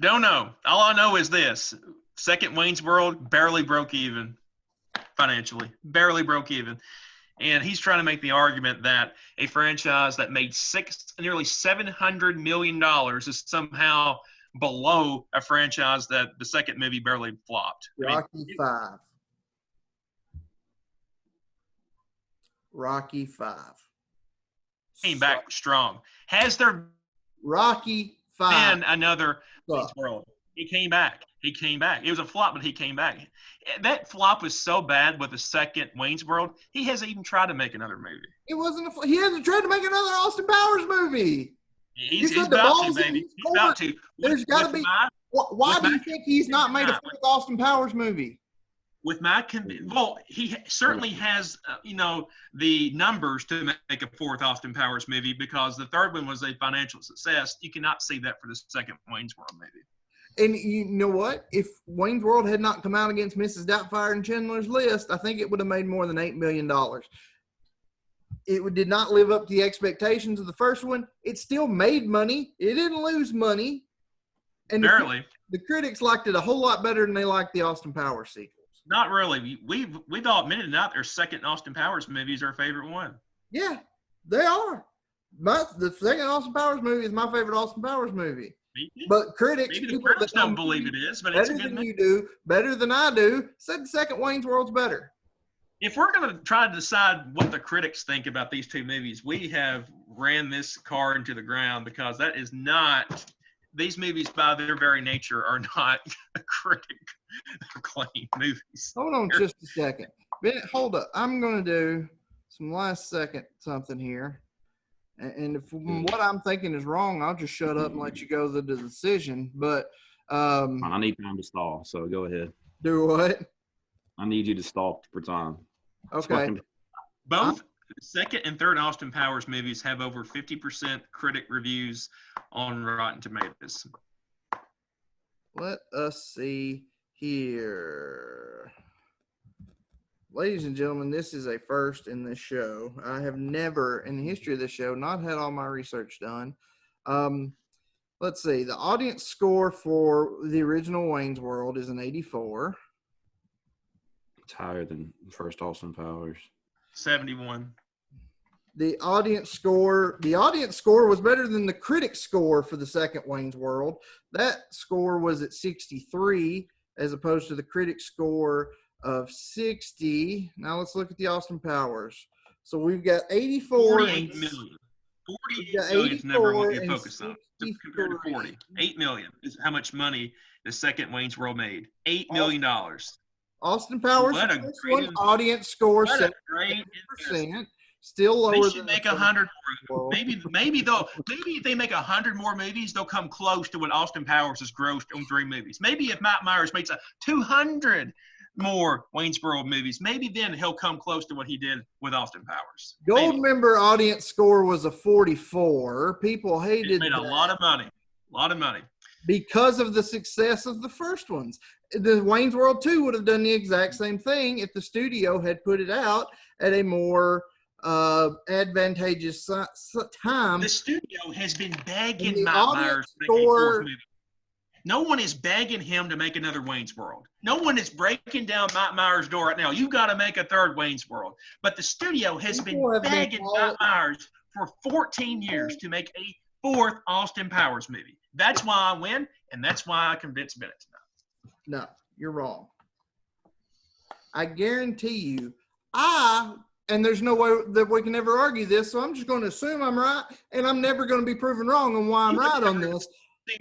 Don't know. All I know is this. Second Wayne's World barely broke even financially. Barely broke even. And he's trying to make the argument that a franchise that made nearly $700 million is somehow below a franchise that the second movie barely flopped. Rocky V. Rocky V. Came back strong. Has there Rocky V been another Wayne's World? He came back. It was a flop, but he came back. That flop was so bad with the second Wayne's World, he hasn't even tried to make another movie. It wasn't he hasn't tried to make another Austin Powers movie. He's about to, baby. He's about to. There's got to be. Why do you think he's not made a fourth Austin Powers movie? With my well, he certainly has, the numbers to make a fourth Austin Powers movie because the third one was a financial success. You cannot see that for the second Wayne's World movie. And you know what? If Wayne's World had not come out against Mrs. Doubtfire and Chandler's List, I think it would have made more than $8 million. It did not live up to the expectations of the first one. It still made money. It didn't lose money. And barely. The critics liked it a whole lot better than they liked the Austin Powers sequels. Not really. We've all admitted not their second Austin Powers movie is our favorite one. Yeah, they are. The second Austin Powers movie is my favorite Austin Powers movie. But critics, maybe the critics don't believe it is, but it's a good movie. You do, better than I do, said the second Wayne's World's better. If we're going to try to decide what the critics think about these two movies, we have ran this car into the ground because that is not – these movies by their very nature are not critic acclaimed movies. Hold on just a second. Hold up. I'm going to do some last second something here. And if what I'm thinking is wrong, I'll just shut up and let you go to the decision. But I need time to stall, so go ahead. Do what? I need you to stall for time. Okay. Both the second and third Austin Powers movies have over 50% critic reviews on Rotten Tomatoes. Let us see here. Ladies and gentlemen, this is a first in this show. I have never, in the history of this show, not had all my research done. Let's see. The audience score for the original Wayne's World is an 84. It's higher than first Austin Powers. 71. The audience score was better than the critic score for the second Wayne's World. That score was at 63 as opposed to the critic score of 60. Now let's look at the Austin Powers. So we've got 84. 48 million. 48 million is never what you focus on. Compared to 40. 8 million is how much money the second Wayne's World made. $8 million. Austin Powers, one audience score 70%. Still lower. They should make 100 more. Maybe if they make 100 more movies, they'll come close to what Austin Powers has grossed on 3 movies. Maybe if Matt Myers makes 200 more Wayne's World movies, maybe then he'll come close to what he did with Austin Powers. Gold member audience score was a 44. People hated. It made a lot of money. A lot of money. because of the success of the first ones. The Wayne's World 2 would have done the exact same thing if the studio had put it out at a more advantageous time. The studio has been And begging the Mike Myers to make a audience fourth score- movie. No one is begging him to make another Wayne's World. No one is breaking down Mike Myers' door right now. You got to make a third Wayne's World. But the studio has People been have been begging Mike Myers for 14 years to make a fourth Austin Powers movie. That's why I win, and that's why I convinced Bennett tonight. No, you're wrong. I guarantee you, and there's no way that we can ever argue this, so I'm just going to assume I'm right, and I'm never going to be proven wrong on why I'm right on this.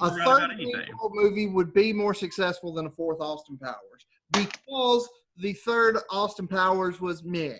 A third Wayne's World movie would be more successful than a fourth Austin Powers because the third Austin Powers was meh.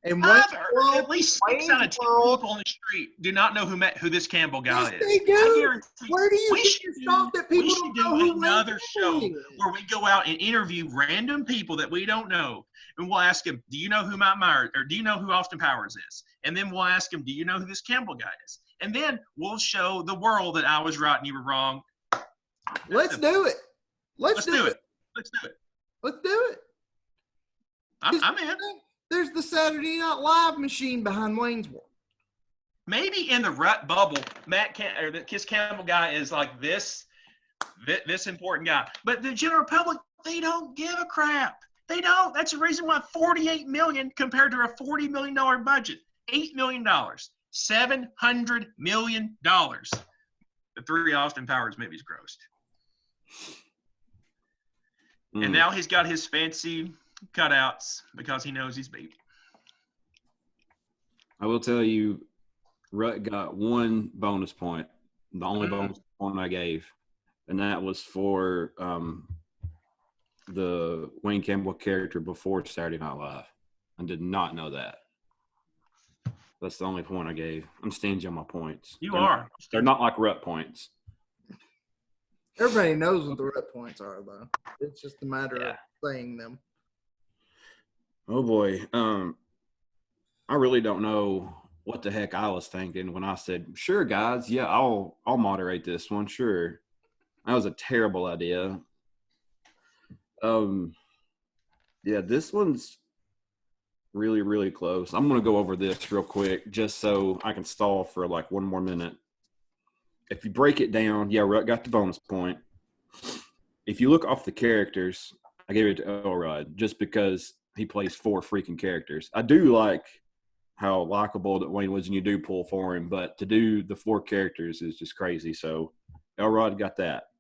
And I've heard at least 6 out of 10 people on the street do not know who this Campbell guy yes, is. they do. Where do you get your stuff that people we don't should know do who another show Wayne is? where we go out and interview random people that we don't know, and we'll ask them, "Do you know who Mike Myers or do you know who Austin Powers is?" And then we'll ask them, "Do you know who this Campbell guy is?" And then we'll show the world that I was right and you were wrong. Let's do it. Let's do it. Let's do it. Let's do it. I'm in. There's the Saturday Night Live machine behind Wayne's World. Maybe in the rut bubble, the Kiss Campbell guy is like this important guy. But the general public, they don't give a crap. They don't. That's the reason why $48 million compared to a $40 million budget. $8 million. $700 million. The 3 Austin Powers movies grossed. And now he's got his fancy cutouts because he knows he's beat. I will tell you, Rut got 1 bonus point, the only bonus point I gave, and that was for the Wayne Campbell character before Saturday Night Live. I did not know that. That's the only point I gave. I'm stingy on my points. They're not like Rut points. Everybody knows what the Rut points are, though. It's just a matter of saying them. Oh boy, I really don't know what the heck I was thinking when I said, "Sure, guys, yeah, I'll moderate this one." Sure, that was a terrible idea. Yeah, this one's really, really close. I'm gonna go over this real quick just so I can stall for like 1 more minute. If you break it down, yeah, Rut got the bonus point. If you look off the characters, I gave it to Elrod just because he plays 4 freaking characters. I do like how likable that Wayne was, and you do pull for him, but to do the 4 characters is just crazy. So Elrod got that.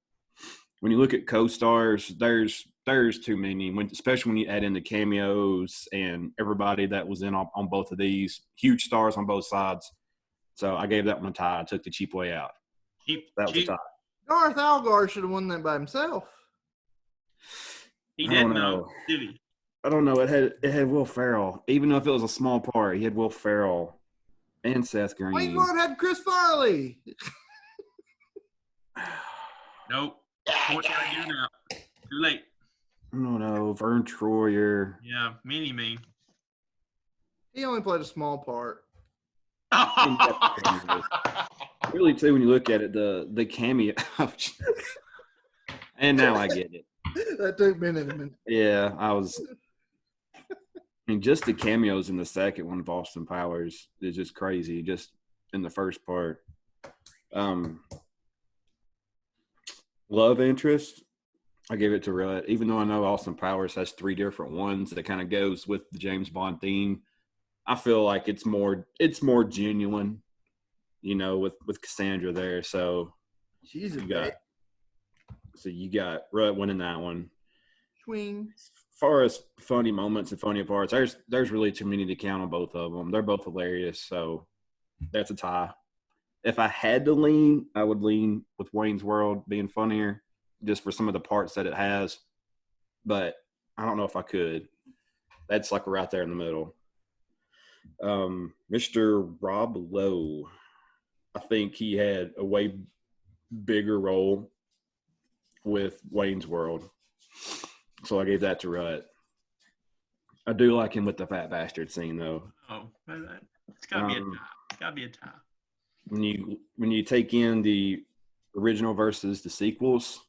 When you look at co-stars, there's too many, especially when you add in the cameos and everybody that was in on both of these. Huge stars on both sides. So I gave that one a tie. I took the cheap way out. That was a tie. Darth Algar should have won that by himself. He didn't know, did he? I don't know. It had Will Ferrell. Even though if it was a small part, he had Will Ferrell and Seth Green. Wayne's World had Chris Farley. Nope. Point right here now. Too late. I don't know. Vern Troyer. Yeah, me. He only played a small part. Really, too, when you look at it, the cameo. And now I get it. That took me a minute. Yeah, just the cameos in the second one of Austin Powers is just crazy. Just in the first part. Love interest, I give it to Rut. Even though I know Austin Powers has 3 different ones that kind of goes with the James Bond theme, I feel like it's more genuine, with Cassandra there. So She's you got Rut winning that one. Swing. As far as funny moments and funny parts, there's really too many to count on both of them. They're both hilarious, so that's a tie. If I had to lean, I would lean with Wayne's World being funnier just for some of the parts that it has. But I don't know if I could. That's like right there in the middle. Mr. Rob Lowe, I think he had a way bigger role with Wayne's World. So I gave that to Rut. I do like him with the fat bastard scene, though. Oh, it's got to be a tie. It's got to be a tie. When you take in the original versus the sequels,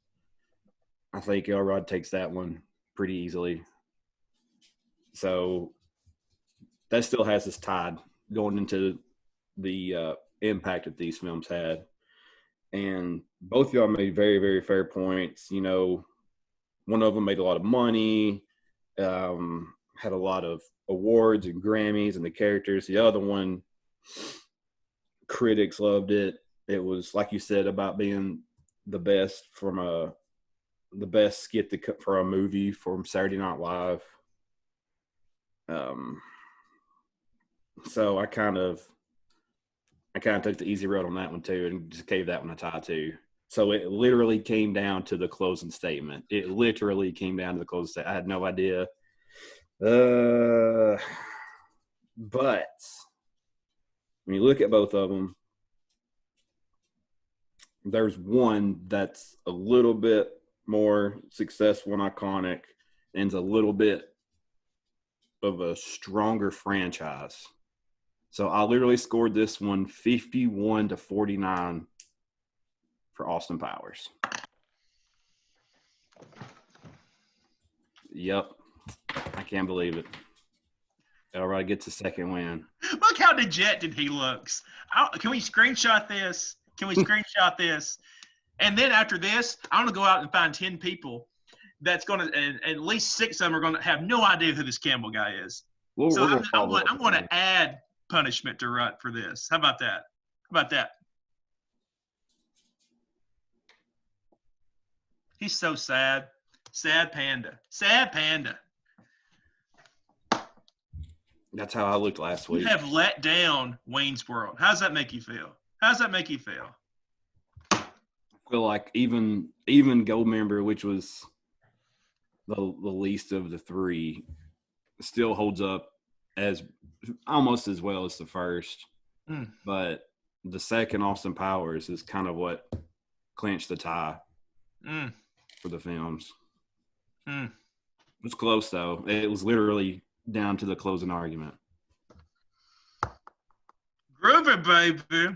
I think Elrod takes that one pretty easily. So that still has us tied going into the impact that these films had. And both of y'all made very, very fair points. You know, one of them made a lot of money, had a lot of awards and Grammys and the characters. The other one, critics loved it. It was, like you said, about being the best the best skit for a movie from Saturday Night Live. So I kind of took the easy road on that one too, and just gave that one a tie too. So it literally came down to the closing statement. I had no idea. But when you look at both of them, there's one that's a little bit more successful and iconic, and a little bit of a stronger franchise. So I literally scored this one 51-49 for Austin Powers. Yep. I can't believe it. Elrod gets a second win. Look how dejected he looks. Can we screenshot this? And then after this, I'm going to go out and find 10 people that's going to, and at least 6 of them are going to have no idea who this Campbell guy is. I'm going to add punishment to Rut for this. How about that? He's so sad. Sad panda. That's how I looked last week. You have let down Wayne's World. How does that make you feel? I feel like even Goldmember, which was the least of the three, still holds up as almost as well as the first. But the second, Austin Powers, is kind of what clinched the tie for the films. It was close, though. It was literally down to the closing argument. Groovy, baby.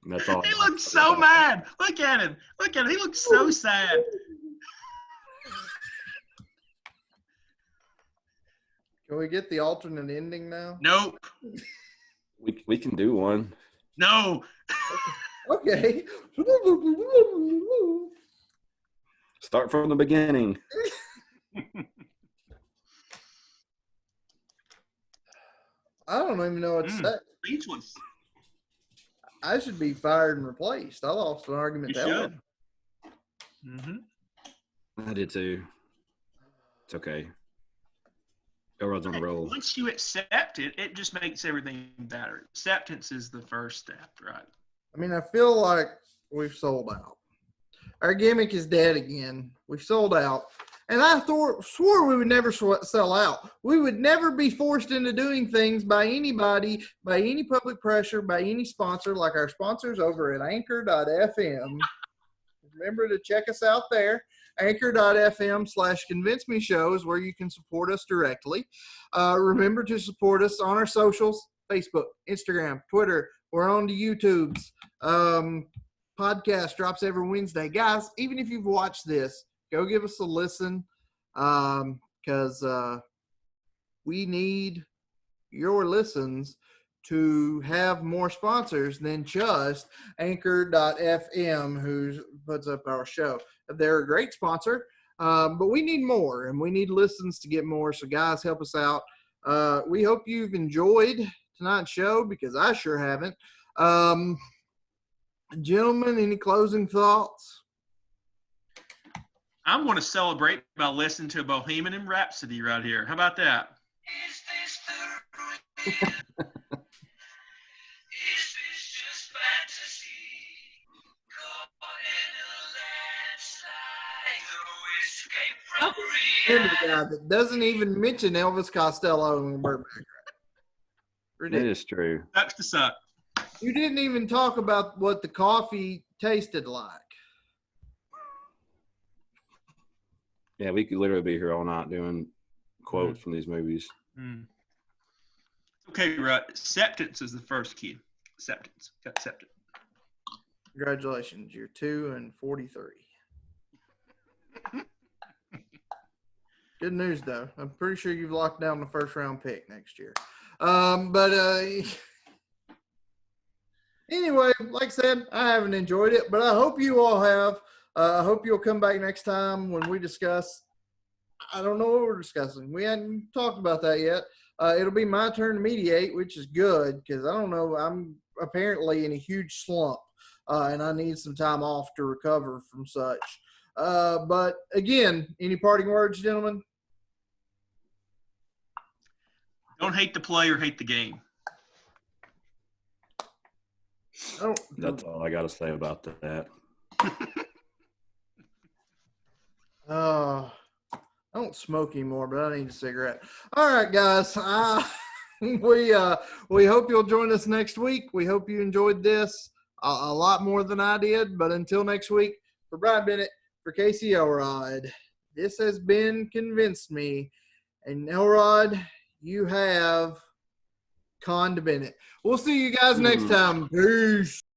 That's all. He looks so mad. Look at him. He looks so sad. Can we get the alternate ending now? Nope. We can do one. No. Okay. Start from the beginning. I don't even know what to say. Speechless. I should be fired and replaced. I lost an argument You that should. one. I did too. It's okay. Elrod's on the roll. Once you accept it, it just makes everything better. Acceptance is the first step, right? I mean, I feel like we've sold out. Our gimmick is dead again. We've sold out. And I swore we would never sell out. We would never be forced into doing things by anybody, by any public pressure, by any sponsor, like our sponsors over at anchor.fm. Remember to check us out there. Anchor.fm/Convince Me Show is where you can support us directly. Remember to support us on our socials, Facebook, Instagram, Twitter. We're on the YouTubes. Podcast drops every Wednesday. Guys, even if you've watched this, go give us a listen because we need your listens to have more sponsors than just Anchor.fm, who puts up our show. They're a great sponsor, but we need more, and we need listens to get more. So, guys, help us out. We hope you've enjoyed tonight's show because I sure haven't. Gentlemen, any closing thoughts? I'm going to celebrate by listening to Bohemian Rhapsody right here. How about that? Is this the real? Is this just fantasy? Caught in a landslide, no escape from Remember the guy that doesn't even mention Elvis Costello and Burt Bacharach. That is true. That's the suck. You didn't even talk about what the coffee tasted like. Yeah, we could literally be here all night doing quotes from these movies. Okay, right. Acceptance is the first key. Acceptance. Got accepted. Congratulations. You're 2-43. Good news, though. I'm pretty sure you've locked down the first round pick next year. Anyway, like I said, I haven't enjoyed it, but I hope you all have. I hope you'll come back next time when we discuss. I don't know what we're discussing. We hadn't talked about that yet. It'll be my turn to mediate, which is good because I don't know. I'm apparently in a huge slump, and I need some time off to recover from such. But again, any parting words, gentlemen? Don't hate the player, hate the game. That's all I got to say about that. I don't smoke anymore, but I need a cigarette. All right, guys. We hope you'll join us next week. We hope you enjoyed this a lot more than I did. But until next week, for Brian Bennett, for Casey Elrod, this has been Convinced Me. And Elrod, you have conned Bennett. We'll see you guys next time. Peace.